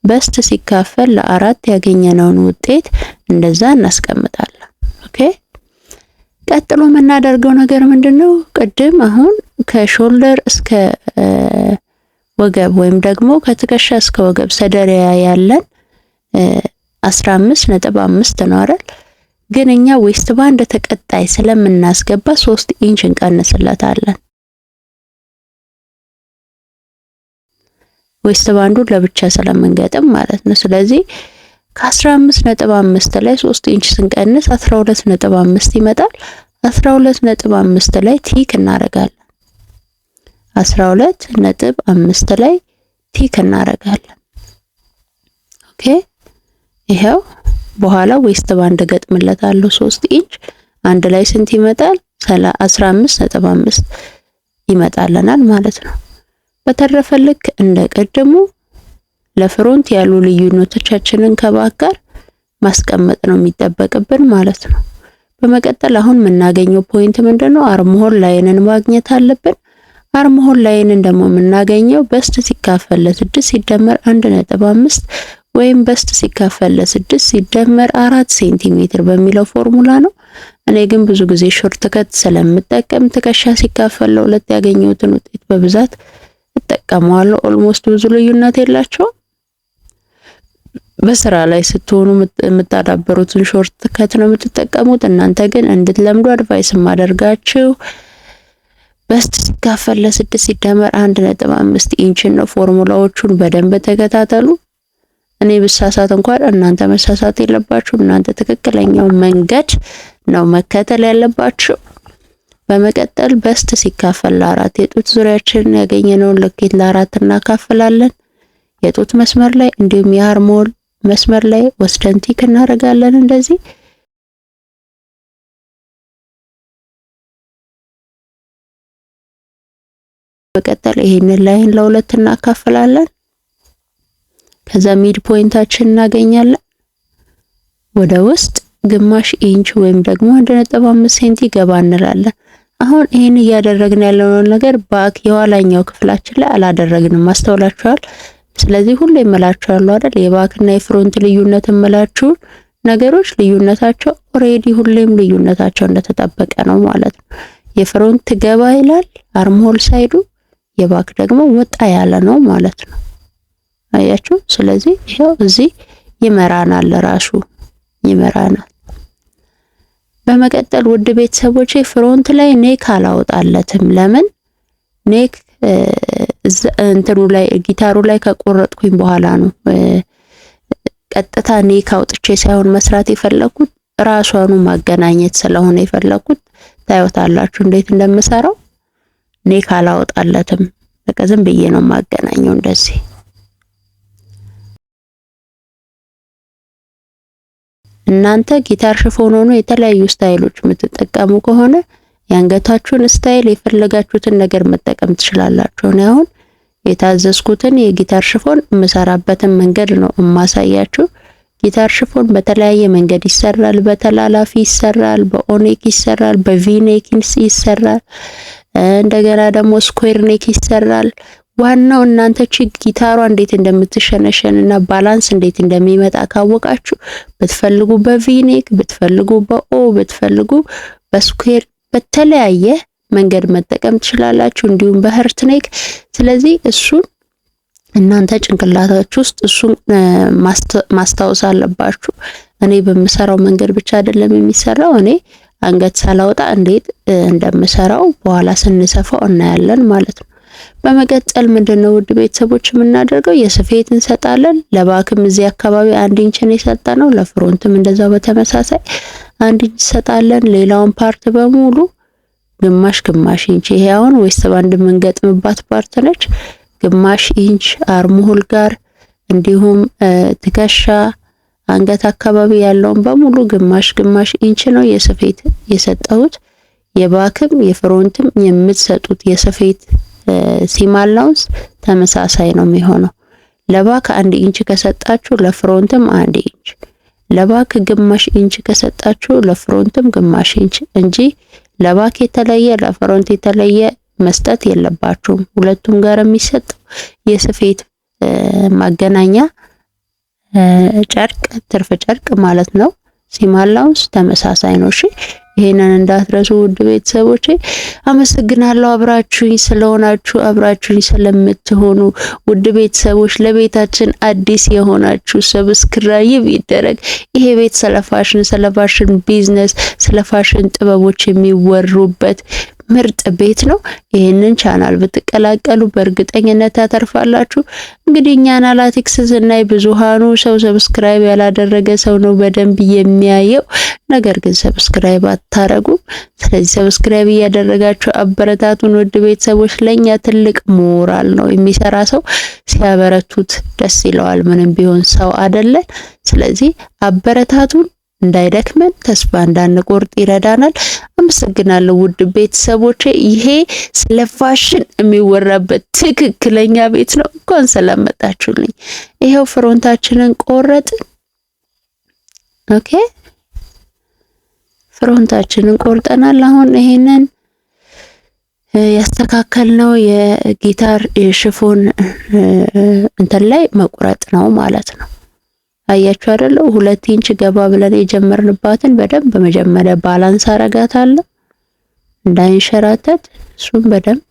በስት ሲካፈል ለ4 ያገኘነውን ውጤት እንደዛ እናስቀምጣለን። ኦኬ። ቀጥሎ የምናደርገው ነገር ምንድነው? ቅድም አሁን ከሾልደር እስከ ወገብ ወይም ደግሞ ከትከሻ እስከ ወገብ ሰደሪያ ያለን 15.5 ነው አይደል? ግን እኛ ዌስት ባንድ ተቀጣይ ስለምናስገባ 3 ኢንች እንቀንስለታለን። ዌስት ባንዱ ለብቻ ስለምንገጥም ማለት ነው። ስለዚህ ከ15.5 ላይ 3 ኢንች ስንቀንስ 12.5 ይመጣል። 12.5 ላይ ቲክ እናደርጋለን። 12.5 ላይ ቲክ እናደርጋለን። ኦኬ። ይሄው በኋላ ዌስት ባንድ ገጥምለታለሁ 3 ኢንች አንድ ላይ ስንት ይመጣል? 15.5 ይመጣልናል ማለት ነው። በተረፈ ልክ እንደ ቀደሙ ለፍሮንት ያሉ ልዩነቶቻችንን ከባጋር ማስቀመጥ ነው የሚጠበቅብን ማለት ነው። በመቀጠል አሁን የምናገኘው ፖይንት ምንድነው? አርምሆል ላይንን ማግኘት አለብን። አርምሆል ላይንን ደግሞ የምናገኘው በስት ሲካፈል ለ6 ሲደመር 1.5 ወይም በስት ሲካፈል ለ6 ሲደመር 4 ሴንቲሜትር በሚለው ፎርሙላ ነው። እኔ ግን ብዙ ጊዜ ሾርት ከት ስለምጠቀም ትከሻ ሲካፈል ለ2 ያገኘሁትን ውጤት በብዛት እጠቀመዋለሁ። ኦልሞስት ብዙ ልዩነት የላቸውም። በስራ ላይ ስትሆኑ የምታዳበሩትን ሾርት ከት ነው የምትጠቀሙት። እናንተ ግን እንድትለምዱ አድቫይስ ማደርጋችሁ በስት ሲካፈል ለ6 ሲደመር 1.5 ኢንች ነው። ፎርሙላዎቹን በደንብ ተከታተሉ። እኔ ብሳሳት እንኳን እናንተ መሳሳት የለባችሁ። እናንተ ትክክለኛው መንገድ ነው መከተል ያለባችሁ። በመቀጠል በስት ሲካፈል ለ4 የጡት ዙሪያችንን ያገኘነውን ልኬት ለ4 እናካፍላለን። የጡት መስመር ላይ እንዲሁም የአርምሆል መስመር ላይ ወስደን ቲክ እናደርጋለን እንደዚህ። በመቀጠል ይሄንን ላይን ለ2 እናካፍላለን። ከዛ ሚድ ፖይንታችን እናገኛለን። ወደ ውስጥ ግማሽ ኢንች ወይም ደግሞ 1.5 ሴንቲ ገባ እንላለን። አሁን ይሄን እያደረግን ያለው ነገር ባክ የኋላኛው ክፍላችን ላይ አላደረግንም። ማስተውላችኋል? ስለዚህ ሁሌ እምላችኋለሁ አይደል የባክና የፍሮንት ልዩነት እምላችሁ ነገሮች ልዩነታቸው ኦሬዲ ሁሌም ልዩነታቸው እንደተጠበቀ ነው ማለት ነው። የፍሮንት ገባ ይላል አርምሆል ሳይዱ፣ የባክ ደግሞ ወጣ ያለ ነው ማለት ነው። አያችሁ? ስለዚህ ይሄው እዚህ ይመራናል፣ ራሱ ይመራናል። በመቀጠል ውድ ቤተሰቦቼ ፍሮንት ላይ ኔክ አላወጣለትም። ለምን? ኔክ እንትኑ ላይ ጊታሩ ላይ ከቆረጥኩኝ በኋላ ነው ቀጥታ ኔክ አውጥቼ ሳይሆን መስራት የፈለኩት ራሷኑ ማገናኘት ስለሆነ የፈለኩት። ታዩታላችሁ እንዴት እንደምሰራው። ኔክ አላወጣለትም። በቃ ዝም ብዬ ነው ማገናኘው እንደዚህ። እናንተ ጊታር ሽፎን ሆኖ የተለያዩ ስታይሎች የምትጠቀሙ ከሆነ የአንገታችሁን ስታይል የፈለጋችሁትን ነገር መጠቀም ትችላላችሁ። እኔ አሁን የታዘዝኩትን የጊታር ሽፎን የምሰራበትን መንገድ ነው የማሳያችሁ። ጊታር ሽፎን በተለያየ መንገድ ይሰራል። በተላላፊ ይሰራል፣ በኦኔክ ይሰራል፣ በቪኔክ ይሰራል፣ እንደገና ደግሞ ስኩዌር ኔክ ይሰራል። ዋናው እናንተ ጊታሯ እንዴት እንደምትሸነሸንና ባላንስ እንዴት እንደሚመጣ ካወቃችሁ ብትፈልጉ በቪኔክ ብትፈልጉ በኦ ብትፈልጉ በስኩዌር በተለያየ መንገድ መጠቀም ትችላላችሁ፣ እንዲሁም በህርት ኔክ። ስለዚህ እሱን እናንተ ጭንቅላታችሁ ውስጥ እሱን ማስታወስ አለባችሁ። እኔ በምሰራው መንገድ ብቻ አይደለም የሚሰራው። እኔ አንገት ሳላወጣ እንዴት እንደምሰራው በኋላ ስንሰፋው እናያለን ማለት ነው። በመቀጠል ምንድነው ውድ ቤተሰቦች የምናደርገው የስፌት እንሰጣለን። ለባክም እዚህ አካባቢ 1 ኢንች ነው የሰጠነው፣ ለፍሮንትም እንደዛው በተመሳሳይ 1 ኢንች ሰጣለን። ሌላውን ፓርት በሙሉ ግማሽ ኢንች። ይሄ አሁን ዌስት ባንድ የምንገጥምባት ፓርት ነች። ግማሽ ኢንች አርምሆል ጋር እንዲሁም ትከሻ አንገት አካባቢ ያለውን በሙሉ ግማሽ ኢንች ነው የስፌት የሰጠሁት። የባክም የፍሮንትም የምትሰጡት የስፌት ሲም አላውንስ ተመሳሳይ ነው የሚሆነው። ለባክ 1 ኢንች ከሰጣችሁ ለፍሮንትም 1 ኢንች፣ ለባክ ግማሽ ኢንች ከሰጣችሁ ለፍሮንትም ግማሽ ኢንች እንጂ ለባክ የተለየ ለፍሮንት የተለየ መስጠት የለባችሁም። ሁለቱም ጋር የሚሰጠው የስፌት ማገናኛ ጨርቅ ትርፍ ጨርቅ ማለት ነው። ሲም አላውንስ ተመሳሳይ ነው። እሺ ይሄንን እንዳትረሱ ውድ ቤተሰቦቼ። አመሰግናለሁ አብራችሁኝ ስለሆናችሁ፣ አብራችሁኝ ስለምትሆኑ ውድ ቤተሰቦች። ለቤታችን አዲስ የሆናችሁ ሰብስክራይብ ይደረግ። ይሄ ቤት ስለ ፋሽን ቢዝነስ፣ ስለ ፋሽን ጥበቦች የሚወሩበት ምርጥ ቤት ነው። ይሄንን ቻናል ብትቀላቀሉ በእርግጠኝነት ታተርፋላችሁ። እንግዲህ እኛ አናላቲክስ ስናይ ብዙሃኑ ሰው ሰብስክራይብ ያላደረገ ሰው ነው በደንብ የሚያየው። ነገር ግን ሰብስክራይብ አታረጉም። ስለዚህ ሰብስክራይብ እያደረጋችሁ አበረታቱን ውድ ቤተሰቦች። ለኛ ትልቅ ሞራል ነው። የሚሰራ ሰው ሲያበረቱት ደስ ይለዋል። ምንም ቢሆን ሰው አይደለን። ስለዚህ አበረታቱን። እንዳይደክመን ተስፋ እንዳንቆርጥ ይረዳናል። አመሰግናለሁ ውድ ቤተሰቦቼ። ይሄ ስለ ፋሽን የሚወራበት ትክክለኛ ቤት ነው። እንኳን ሰላም መጣችሁልኝ። ይሄው ፍሮንታችንን ቆረጥን። ኦኬ ፍሮንታችንን ቆርጠናል። አሁን ይሄንን ያስተካከልነው የጊታር ሽፎን እንትን ላይ መቁረጥ ነው ማለት ነው። አያችሁ አይደል? 2 ኢንች ገባ ብለን የጀመርንባትን በደንብ መጀመሪያ ባላንስ አረጋታለሁ እንዳይንሸራተት። እሱን በደንብ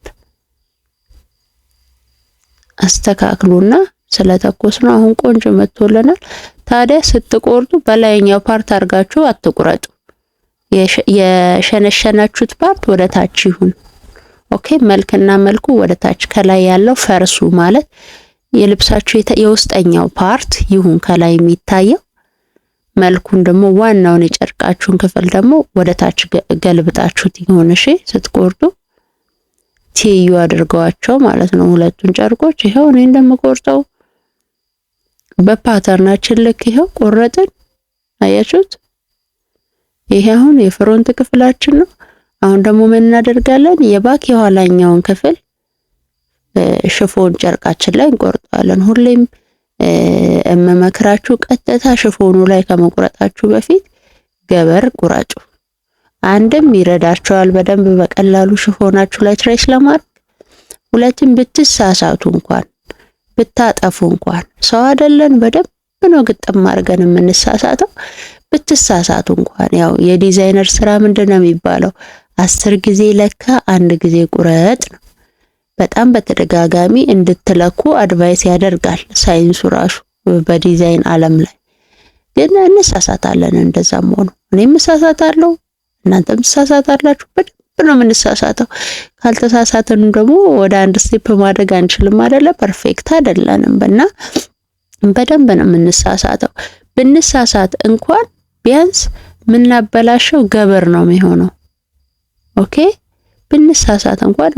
አስተካክሉና ስለተኮስ ነው አሁን ቆንጆ መጥቶልናል። ታዲያ ስትቆርጡ በላይኛው ፓርት አርጋችሁ አትቁረጡ። የሸነሸናችሁት ፓርት ወደ ታች ይሁን። ኦኬ መልክና መልኩ ወደ ታች፣ ከላይ ያለው ፈርሱ ማለት የልብሳችሁ የውስጠኛው ፓርት ይሁን ከላይ የሚታየው። መልኩን ደግሞ ዋናውን የጨርቃችሁን ክፍል ደግሞ ወደ ታች ገልብጣችሁት ይሁን። እሺ ስትቆርጡ ትይዩ አድርገዋቸው ማለት ነው ሁለቱን ጨርቆች። ይሄው እኔ እንደምቆርጠው በፓተርናችን ልክ ይሄው ቆረጥን። አያችሁት? ይሄ አሁን የፍሮንት ክፍላችን ነው። አሁን ደግሞ ምን እናደርጋለን? የባክ የኋላኛውን ክፍል ሽፎን ጨርቃችን ላይ እንቆርጣለን። ሁሌም እመመክራችሁ ቀጥታ ሽፎኑ ላይ ከመቁረጣችሁ በፊት ገበር ቁራጩ። አንድም ይረዳቸዋል በደንብ በቀላሉ ሽፎናችሁ ላይ ትሬስ ለማድረግ፣ ሁለትም ብትሳሳቱ እንኳን ብታጠፉ እንኳን ሰው አይደለን በደንብ ነው ግጥም አድርገን የምንሳሳተው። ብትሳሳቱ እንኳን ያው የዲዛይነር ስራ ምንድነው የሚባለው 10 ጊዜ ለካ 1 ጊዜ ቁረጥ ነው። በጣም በተደጋጋሚ እንድትለኩ አድቫይስ ያደርጋል ሳይንሱ ራሱ በዲዛይን ዓለም ላይ። ግን እንሳሳታለን። እንደዛም ሆኖ እኔም እሳሳታለሁ፣ እናንተም ትሳሳታላችሁ። በደንብ ነው የምንሳሳተው። ካልተሳሳትን ደግሞ ወደ አንድ ስቴፕ ማድረግ አንችልም አይደለ? ፐርፌክት አይደለንም እና በደንብ ነው የምንሳሳተው። ብንሳሳት እንኳን ቢያንስ ምናበላሸው ገበር ነው የሚሆነው። ኦኬ ብንሳሳት እንኳን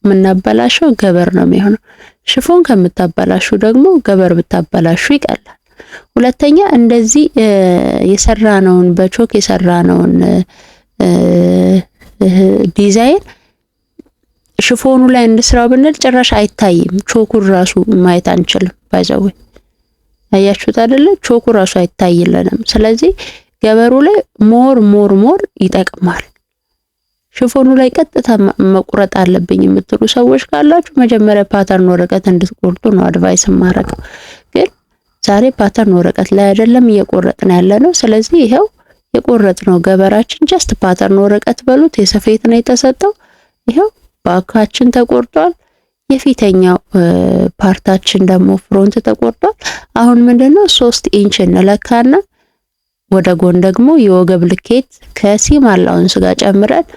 ምናበላሸው ገበር ነው የሚሆነው። ሽፎን ከምታበላሹ ደግሞ ገበር ብታበላሹ ይቀላል። ሁለተኛ እንደዚህ የሰራነውን በቾክ የሰራነውን ዲዛይን ሽፎኑ ላይ እንስራው ብንል ጭራሽ አይታይም። ቾኩን ራሱ ማየት አንችልም። ባይዘው አያችሁት አይደለ? ቾኩ ራሱ አይታይልንም። ስለዚህ ገበሩ ላይ ሞር ይጠቅማል። ሽፎኑ ላይ ቀጥታ መቁረጥ አለብኝ የምትሉ ሰዎች ካላችሁ መጀመሪያ ፓተርን ወረቀት እንድትቆርጡ ነው አድቫይስ ማረገው። ግን ዛሬ ፓተርን ወረቀት ላይ አይደለም እየቆረጥን ያለነው። ስለዚህ ይሄው የቆረጥነው ገበራችን ጀስት ፓተርን ወረቀት በሉት የሰፌት ነው የተሰጠው። ይሄው ባካችን ተቆርጧል። የፊተኛው ፓርታችን ደግሞ ፍሮንት ተቆርጧል። አሁን ምንድነው 3 ኢንች እንለካና ወደ ጎን ደግሞ የወገብ ልኬት ከሲም አላውንስ ጋር ጨምረን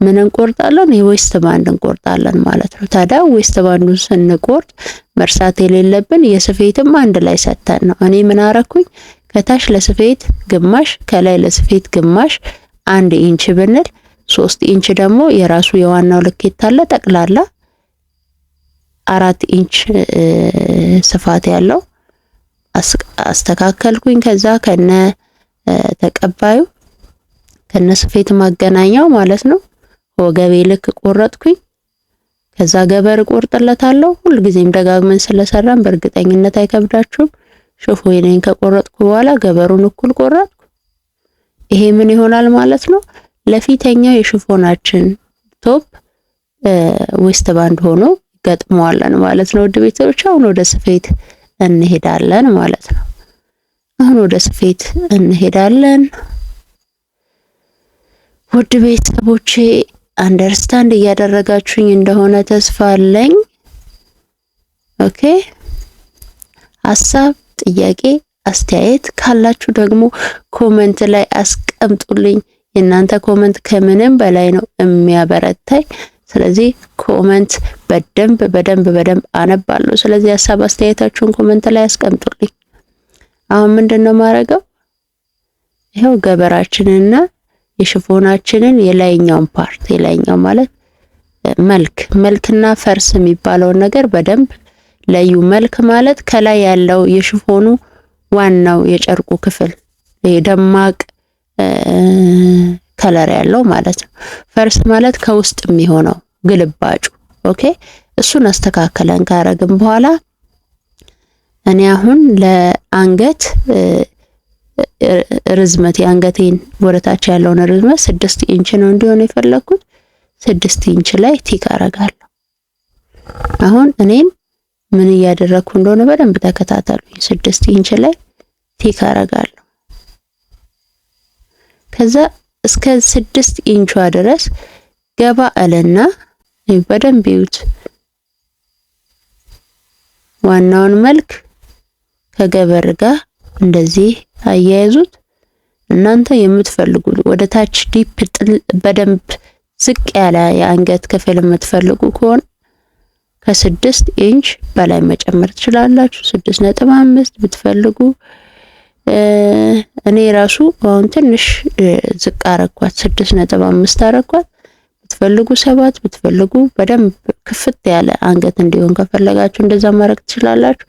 ምን እንቆርጣለን? የዌስት ባንድ እንቆርጣለን ማለት ነው። ታዲያ ዌስት ባንዱን ስንቆርጥ መርሳት የሌለብን የስፌትም አንድ ላይ ሰተን ነው። እኔ ምን አረኩኝ? ከታች ለስፌት ግማሽ ከላይ ለስፌት ግማሽ 1 ኢንች ብንል 3 ኢንች ደግሞ የራሱ የዋናው ልኬት አለ ጠቅላላ 4 ኢንች ስፋት ያለው አስተካከልኩኝ። ከዛ ከነ ተቀባዩ ከነ ስፌት ማገናኛው ማለት ነው ወገቤ ልክ ቆረጥኩኝ። ከዛ ገበር ቆርጥለታለሁ። ሁሉ ጊዜም ደጋግመን ስለሰራን በእርግጠኝነት አይከብዳችሁም። ሽፎኔን ከቆረጥኩ በኋላ ገበሩን እኩል ቆረጥኩ። ይሄ ምን ይሆናል ማለት ነው? ለፊተኛው የሽፎናችን ቶፕ ዌስት ባንድ ሆኖ ገጥመዋለን ማለት ነው። ውድ ቤተሰቦች አሁን ወደ ስፌት እንሄዳለን ማለት ነው። አሁን ወደ ስፌት እንሄዳለን። ውድ ቤተሰቦቼ አንደርስታንድ እያደረጋችሁኝ እንደሆነ ተስፋ አለኝ። ኦኬ ሐሳብ፣ ጥያቄ፣ አስተያየት ካላችሁ ደግሞ ኮሜንት ላይ አስቀምጡልኝ። የእናንተ ኮሜንት ከምንም በላይ ነው የሚያበረታኝ። ስለዚህ ኮሜንት በደንብ አነባለሁ። ስለዚህ ሐሳብ አስተያየታችሁን ኮሜንት ላይ አስቀምጡልኝ። አሁን ምንድነው ማረገው? ይሄው ገበራችንና የሽፎናችንን የላይኛውን ፓርት የላይኛው ማለት መልክና ፈርስ የሚባለውን ነገር በደንብ ለዩ። መልክ ማለት ከላይ ያለው የሽፎኑ ዋናው የጨርቁ ክፍል ደማቅ ከለር ያለው ማለት ነው። ፈርስ ማለት ከውስጥ የሚሆነው ግልባጩ። ኦኬ እሱን አስተካክለን ካረግን በኋላ እኔ አሁን ለአንገት ርዝመት የአንገቴን ወደታች ያለውን ርዝመት 6 ኢንች ነው እንዲሆን የፈለኩት። 6 ኢንች ላይ ቲክ አረጋለሁ። አሁን እኔን ምን እያደረኩ እንደሆነ በደንብ ተከታተሉኝ። 6 ኢንች ላይ ቲክ አረጋለሁ። ከዛ እስከ 6 ኢንቿ ድረስ ገባ አለና በደንብ ይዩት። ዋናውን መልክ ከገበር ጋር እንደዚህ አያይዙት። እናንተ የምትፈልጉት ወደ ታች ዲፕ በደንብ ዝቅ ያለ የአንገት ክፍል የምትፈልጉ ከሆነ ከ6 ኢንች በላይ መጨመር ትችላላችሁ። 6.5 ብትፈልጉ እኔ ራሱ አሁን ትንሽ ዝቅ አረኳት 6.5 አረኳት። ብትፈልጉ 7 ብትፈልጉ በደንብ ክፍት ያለ አንገት እንዲሆን ከፈለጋችሁ እንደዛ ማድረግ ትችላላችሁ።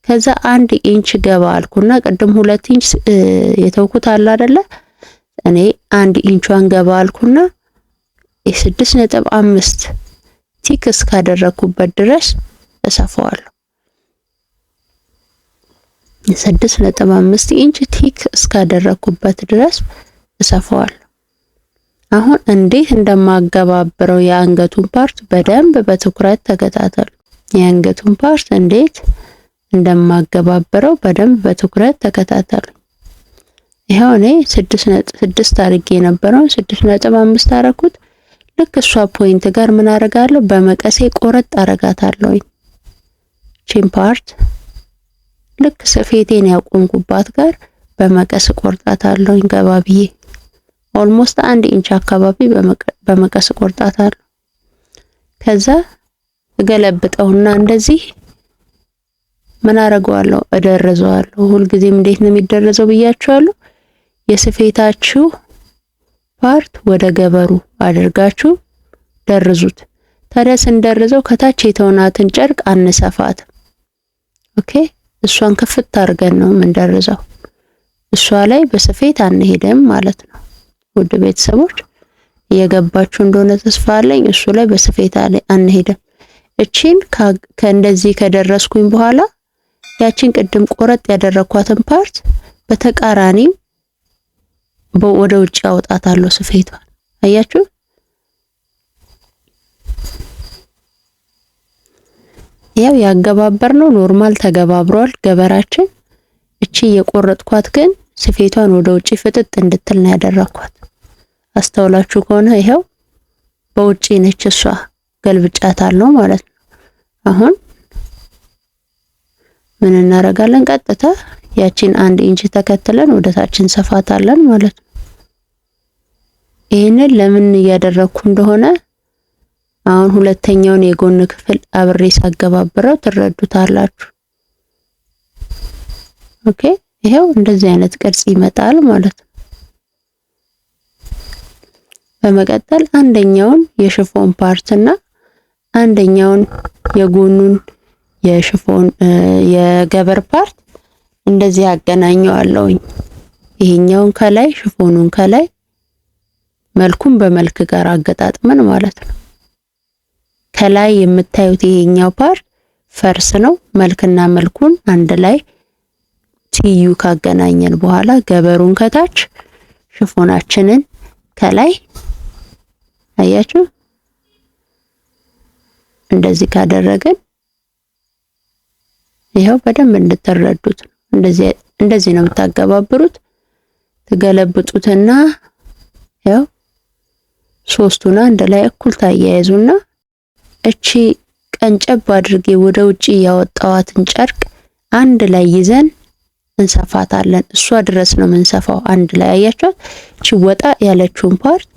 ከዛ 1 ኢንች ገባ አልኩና ቅድም 2 ኢንች የተውኩት አለ አይደለ? እኔ 1 ኢንቿን ገባ አልኩና የ6.5 ቲክ እስካደረኩበት ድረስ እሰፋዋለሁ። 6.5 ኢንች ቲክ እስካደረኩበት ድረስ እሰፋዋለሁ። አሁን እንዴት እንደማገባብረው የአንገቱን ፓርት በደንብ በትኩረት ተከታተሉ። የአንገቱን ፓርት እንዴት እንደማገባብረው በደንብ በትኩረት ተከታተሉ። ይሄው እኔ 6.6 አድርጌ የነበረው 6.5 አረኩት። ልክ እሷ ፖይንት ጋር ምን አረጋለሁ? በመቀሴ ቆረጥ አረጋታለሁ። ቺን ፓርት ልክ ስፌቴን ያቆምኩባት ጋር በመቀስ ቆርጣታለሁ። ገባ ብዬ ኦልሞስት 1 ኢንች አካባቢ በመቀስ ቆርጣታለሁ። ከዛ እገለብጠውና እንደዚህ ምን አረጋዋለሁ? እደርዘዋለሁ። ሁልጊዜም እንዴት ነው የሚደረዘው ብያችኋለሁ። የስፌታችሁ ፓርት ወደ ገበሩ አድርጋችሁ ደርዙት። ታዲያ ስንደርዘው ከታች የተውናትን ጨርቅ አንሰፋት። ኦኬ፣ እሷን ክፍት አድርገን ነው የምንደርዘው። እሷ ላይ በስፌት አንሄድም ማለት ነው። ውድ ቤተሰቦች እየገባችሁ እንደሆነ ተስፋ አለኝ። እሱ ላይ በስፌት አንሄድም። እቺን ከእንደዚህ ከደረስኩኝ በኋላ ያቺን ቅድም ቆረጥ ያደረኳትን ፓርት በተቃራኒው ወደ ውጭ አውጣታለሁ ስፌቷን። አያችሁ? ያው ያገባበርነው ኖርማል ተገባብሯል ገበራችን። እቺ የቆረጥኳት ግን ስፌቷን ወደ ውጪ ፍጥጥ እንድትል ነው ያደረኳት። አስተውላችሁ ከሆነ ይሄው በውጪ ነች እሷ፣ ገልብጫታለሁ ማለት ነው። አሁን ምን እናረጋለን? ቀጥታ ያቺን 1 ኢንች ተከትለን ወደ ታች እንሰፋታለን ማለት ነው። ይሄንን ለምን እያደረኩ እንደሆነ አሁን ሁለተኛውን የጎን ክፍል አብሬ ሳገባብረው ትረዱታላችሁ። ኦኬ፣ ይሄው እንደዚህ አይነት ቅርጽ ይመጣል ማለት ነው። በመቀጠል አንደኛውን የሽፎን ፓርት እና አንደኛውን የጎኑን የሽፎን የገበር ፓርት እንደዚህ አገናኘዋለሁኝ። ይሄኛውን ከላይ ሽፎኑን ከላይ መልኩን በመልክ ጋር አገጣጥመን ማለት ነው። ከላይ የምታዩት ይሄኛው ፓርት ፈርስ ነው። መልክና መልኩን አንድ ላይ ትዩ ካገናኘን በኋላ ገበሩን ከታች ሽፎናችንን ከላይ አያችሁ፣ እንደዚህ ካደረግን ይሄው በደንብ እንድትረዱት ነው። እንደዚህ ነው የምታገባብሩት። ትገለብጡትና ያው ሶስቱን አንድ ላይ እኩል ታያይዙና እቺ ቀንጨብ አድርጌ ወደ ውጪ ያወጣዋትን ጨርቅ አንድ ላይ ይዘን እንሰፋታለን። እሷ ድረስ ነው የምንሰፋው አንድ ላይ አያችኋት። እቺ ወጣ ያለችውን ፓርት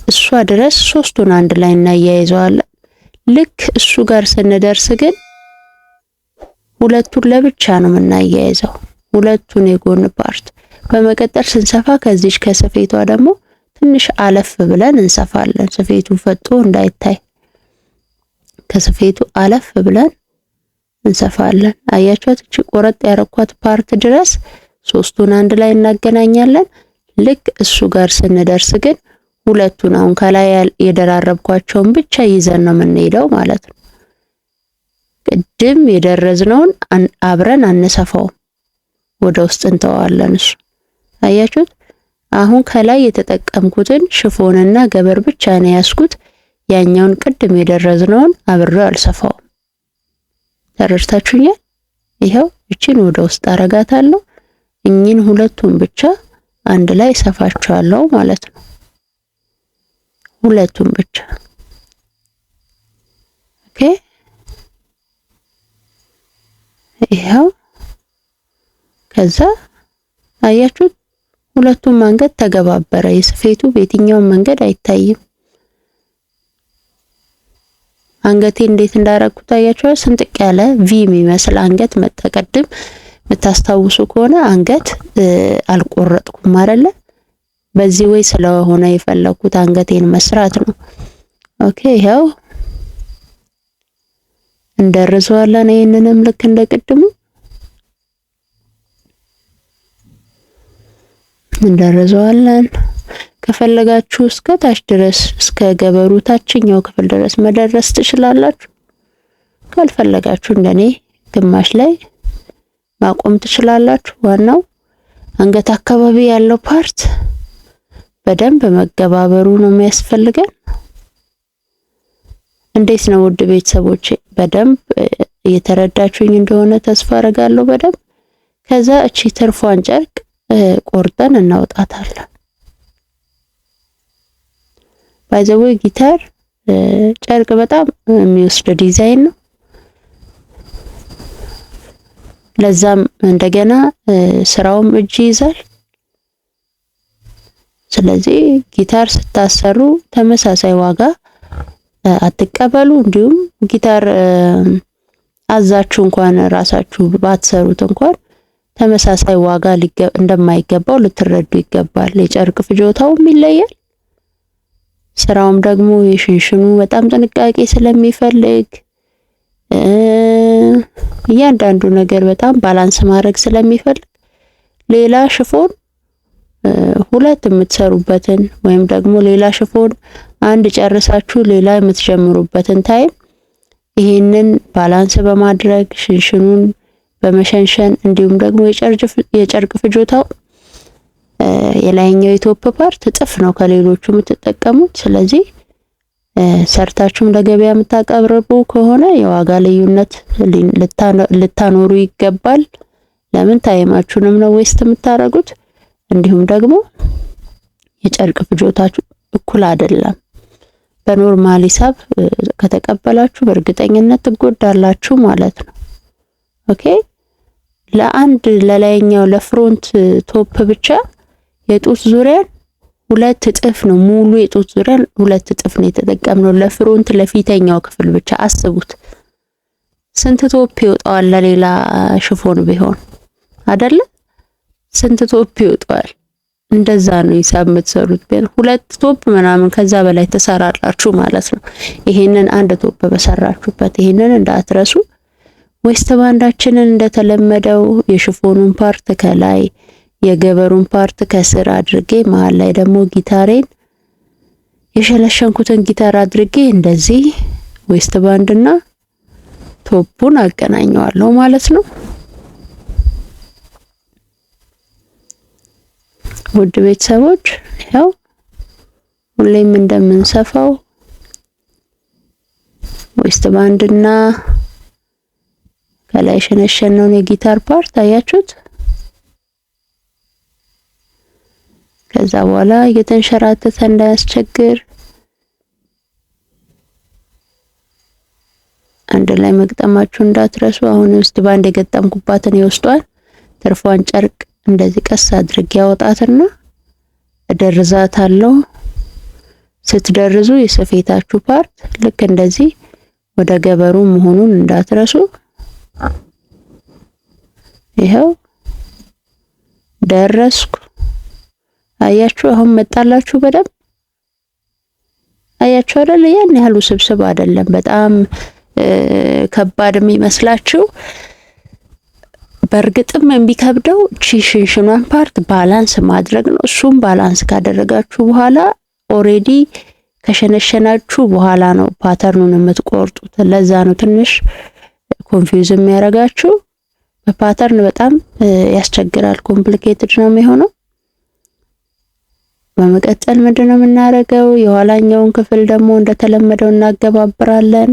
እሷ ድረስ ሶስቱን አንድ ላይ እናያይዘዋለን። ልክ እሱ ጋር ስንደርስ ግን ሁለቱን ለብቻ ነው የምናያይዘው፣ ሁለቱን የጎን ፓርት። በመቀጠል ስንሰፋ ከዚች ከስፌቷ ደግሞ ትንሽ አለፍ ብለን እንሰፋለን። ስፌቱ ፈጦ እንዳይታይ ከስፌቱ አለፍ ብለን እንሰፋለን። አያችኋት? እቺ ቆረጥ ያረኳት ፓርት ድረስ ሶስቱን አንድ ላይ እናገናኛለን። ልክ እሱ ጋር ስንደርስ ግን ሁለቱን አሁን ከላይ የደራረብኳቸውን ብቻ ይዘን ነው የምንሄደው ማለት ነው። ቅድም የደረዝነውን አብረን አንሰፋውም፣ ወደ ውስጥ እንተዋለን። እሱ አያችሁት? አሁን ከላይ የተጠቀምኩትን ሽፎንና ገበር ብቻ ነው ያስኩት። ያኛውን ቅድም የደረዝነውን አብሬው አልሰፋውም። ተረድታችሁኛል? ይሄው እቺን ወደ ውስጥ አረጋታለሁ። እኚህን ሁለቱን ብቻ አንድ ላይ ሰፋቸዋለሁ ማለት ነው። ሁለቱን ብቻ ኦኬ። ይሄው ከዛ አያችሁት? ሁለቱም መንገድ ተገባበረ። የስፌቱ በየትኛው መንገድ አይታይም። አንገቴ እንዴት እንዳረኩት አያችሁ? ስንጥቅ ያለ ቪ የሚመስል አንገት መጠቀድም የምታስታውሱ ከሆነ አንገት አልቆረጥኩም አይደለ? በዚህ ወይ ስለሆነ የፈለኩት አንገቴን መስራት ነው። ኦኬ፣ ይሄው እንደርዘዋለን። ይሄንንም ልክ እንደቅድሙ እንደርዘዋለን። ከፈለጋችሁ እስከ ታች ድረስ እስከ ገበሩ ታችኛው ክፍል ድረስ መደረስ ትችላላችሁ። ካልፈለጋችሁ እንደኔ ግማሽ ላይ ማቆም ትችላላችሁ። ዋናው አንገት አካባቢ ያለው ፓርት በደንብ መገባበሩ ነው የሚያስፈልገን። እንዴት ነው ውድ ቤተሰቦቼ? በደንብ እየተረዳችሁኝ እንደሆነ ተስፋ አደርጋለሁ። በደንብ ከዛ እቺ ትርፏን ጨርቅ ቆርጠን እናውጣታለን። ባይዘው ጊታር ጨርቅ በጣም የሚወስድ ዲዛይን ነው። ለዛም እንደገና ስራውም እጅ ይዛል። ስለዚህ ጊታር ስታሰሩ ተመሳሳይ ዋጋ አትቀበሉ። እንዲሁም ጊታር አዛችሁ እንኳን ራሳችሁ ባትሰሩት እንኳን ተመሳሳይ ዋጋ እንደማይገባው ልትረዱ ይገባል። የጨርቅ ፍጆታውም ይለያል። ስራውም ደግሞ የሽንሽኑ በጣም ጥንቃቄ ስለሚፈልግ እያንዳንዱ ነገር በጣም ባላንስ ማድረግ ስለሚፈልግ ሌላ ሽፎን ሁለት የምትሰሩበትን ወይም ደግሞ ሌላ ሽፎን አንድ ጨርሳችሁ ሌላ የምትጀምሩበትን ታይም ይሄንን ባላንስ በማድረግ ሽንሽኑን በመሸንሸን እንዲሁም ደግሞ የጨርቅ ፍጆታው የላይኛው የቶፕ ፓርት እጥፍ ነው ከሌሎቹ የምትጠቀሙት። ስለዚህ ሰርታችሁም ለገበያ የምታቀርቡ ከሆነ የዋጋ ልዩነት ልታኖሩ ይገባል። ለምን ታይማችሁንም ነው ዌስት የምታረጉት። እንዲሁም ደግሞ የጨርቅ ፍጆታችሁ እኩል አይደለም። በኖርማል ሂሳብ ከተቀበላችሁ በእርግጠኝነት ትጎዳላችሁ ማለት ነው። ኦኬ ለአንድ ለላይኛው ለፍሮንት ቶፕ ብቻ የጡት ዙሪያን 2 እጥፍ ነው። ሙሉ የጡት ዙሪያን 2 እጥፍ ነው የተጠቀምነው ለፍሮንት ለፊተኛው ክፍል ብቻ። አስቡት ስንት ቶፕ ይወጣዋል ለሌላ ሽፎን ቢሆን አይደለ? ስንት ቶፕ ይወጣዋል? እንደዛ ነው ሂሳብ የምትሰሩት። ቢሆን 2 ቶፕ ምናምን ከዛ በላይ ተሰራላችሁ ማለት ነው። ይሄንን አንድ ቶፕ በሰራችሁበት ይሄንን እንዳትረሱ። ዌስት ባንዳችንን እንደተለመደው የሽፎኑን ፓርት ከላይ የገበሩን ፓርት ከስር አድርጌ መሃል ላይ ደግሞ ጊታሬን የሸለሸንኩትን ጊታር አድርጌ እንደዚህ ዌስት ባንድና ቶፑን አገናኘዋለሁ ማለት ነው። ውድ ቤተሰቦች ያው ሁሌም እንደምንሰፋው ዌስት ባንድና ከላይ ሸነሸነውን የጊታር ፓርት አያችሁት። ከዛ በኋላ እየተንሸራተተ እንዳያስቸግር አንድ ላይ መግጠማችሁ እንዳትረሱ። አሁን ዌስት ባንድ የገጠምኩባትን ይወስዷል። ትርፏን ጨርቅ እንደዚህ ቀስ አድርጌ ያወጣትና እደርዛታለሁ። ስትደርዙ የሰፌታችሁ ፓርት ልክ እንደዚህ ወደ ገበሩ መሆኑን እንዳትረሱ። ይሄው ደረስኩ። አያችሁ አሁን መጣላችሁ በደንብ አያችሁ አይደል? ያን ያህል ውስብስብ አይደለም። በጣም ከባድ የሚመስላችሁ በእርግጥም የሚከብደው ሽንሽኗን ፓርት ባላንስ ማድረግ ነው። እሱም ባላንስ ካደረጋችሁ በኋላ ኦሬዲ ከሸነሸናችሁ በኋላ ነው ፓተርኑን የምትቆርጡት። ለዛ ነው ትንሽ ኮንፊውዝ የሚያረጋችሁ። በፓተርን በጣም ያስቸግራል፣ ኮምፕሊኬትድ ነው የሚሆነው። በመቀጠል ምንድነው የምናደርገው? የኋላኛውን ክፍል ደግሞ እንደተለመደው እናገባብራለን።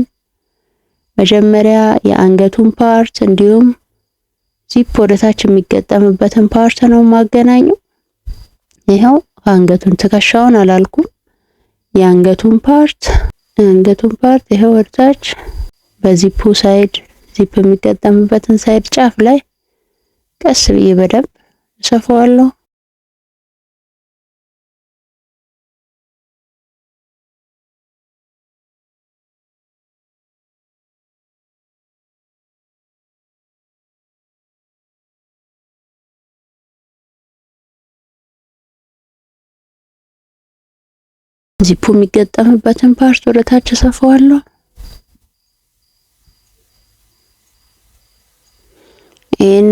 መጀመሪያ የአንገቱን ፓርት እንዲሁም ዚፕ ወደታች የሚገጠምበትን ፓርት ነው ማገናኘው። ይሄው አንገቱን ትከሻውን አላልኩም። የአንገቱን ፓርት ይሄው ወደታች በዚፑ ሳይድ ዚፕ የሚገጠምበትን ሳይድ ጫፍ ላይ ቀስ ብዬ በደንብ እሰፋዋለሁ። ዚፑ የሚገጠምበትን ፓርት ወደ ታች ሰፋዋለሁ። ይሄን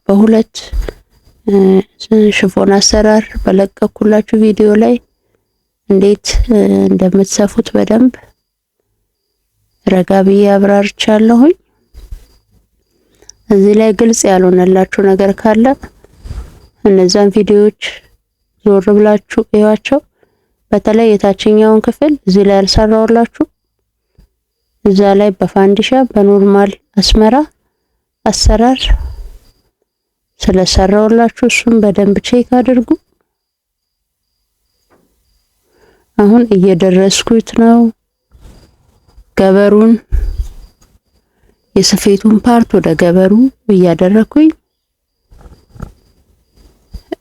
በሁለት ሽፎን አሰራር በለቀኩላችሁ ቪዲዮ ላይ እንዴት እንደምትሰፉት በደንብ ረጋ ብዬ አብራርቻለሁኝ። እዚህ ላይ ግልጽ ያልሆነላችሁ ነገር ካለ እነዛን ቪዲዮዎች ዞር ብላችሁ እዩዋቸው። በተለይ የታችኛውን ክፍል እዚህ ላይ ያልሰራውላችሁ እዛ ላይ በፋንዲሻ በኖርማል አስመራ አሰራር ስለሰራውላችሁ እሱን በደንብ ቼክ አድርጉ። አሁን እየደረስኩት ነው። ገበሩን የስፌቱን ፓርት ወደ ገበሩ እያደረኩኝ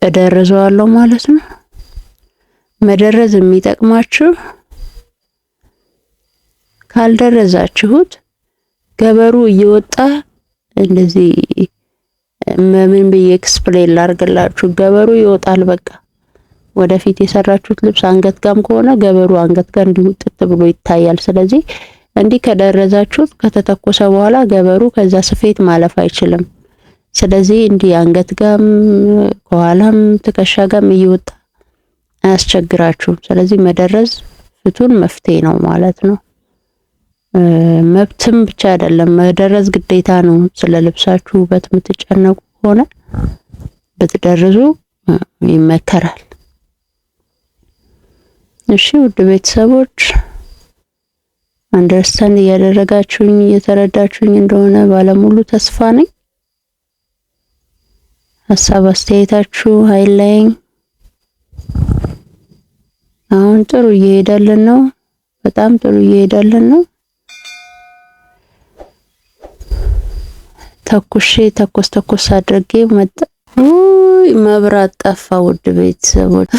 እደርዘዋለሁ ማለት ነው። መደረዝ የሚጠቅማችሁ ካልደረዛችሁት ገበሩ እየወጣ እንደዚህ ምን ብዬ ኤክስፕሌን ላድርግላችሁ፣ ገበሩ ይወጣል። በቃ ወደፊት የሰራችሁት ልብስ አንገት ጋም ከሆነ ገበሩ አንገት ጋር እንዲውጥት ብሎ ይታያል። ስለዚህ እንዲህ ከደረዛችሁት ከተተኮሰ በኋላ ገበሩ ከዛ ስፌት ማለፍ አይችልም። ስለዚህ እንዲህ አንገት ጋም ከኋላም ትከሻ ጋም እየወጣ አያስቸግራችሁም። ስለዚህ መደረዝ ፍቱን መፍትሄ ነው ማለት ነው። መብትም ብቻ አይደለም መደረዝ ግዴታ ነው። ስለ ልብሳችሁ ውበት የምትጨነቁ ከሆነ ብትደርዙ ይመከራል። እሺ ውድ ቤተሰቦች አንደርስታንድ እያደረጋችሁኝ እየተረዳችሁኝ እንደሆነ ባለሙሉ ተስፋ ነኝ። ሀሳብ አስተያየታችሁ አይለየኝ። አሁን ጥሩ እየሄደልን ነው። በጣም ጥሩ እየሄደልን ነው። ተኩሼ ተኮስ አድርጌ መጣ። መብራት ጠፋ። ውድ ቤተሰቦች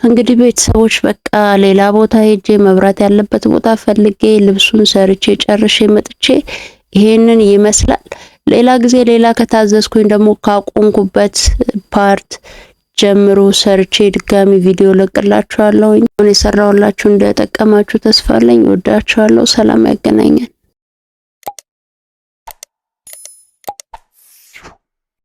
እንግዲህ ቤተሰቦች በቃ ሌላ ቦታ ሄጄ መብራት ያለበት ቦታ ፈልጌ ልብሱን ሰርቼ ጨርሼ መጥቼ ይሄንን ይመስላል። ሌላ ጊዜ ሌላ ከታዘዝኩኝ ደግሞ ካቆንኩበት ፓርት ጀምሮ ሰርቼ ድጋሚ ቪዲዮ ለቅላችኋለሁ። አሁን የሰራሁላችሁ እንደጠቀማችሁ ተስፋ አለኝ። ወዳችኋለሁ። ሰላም ያገናኘን።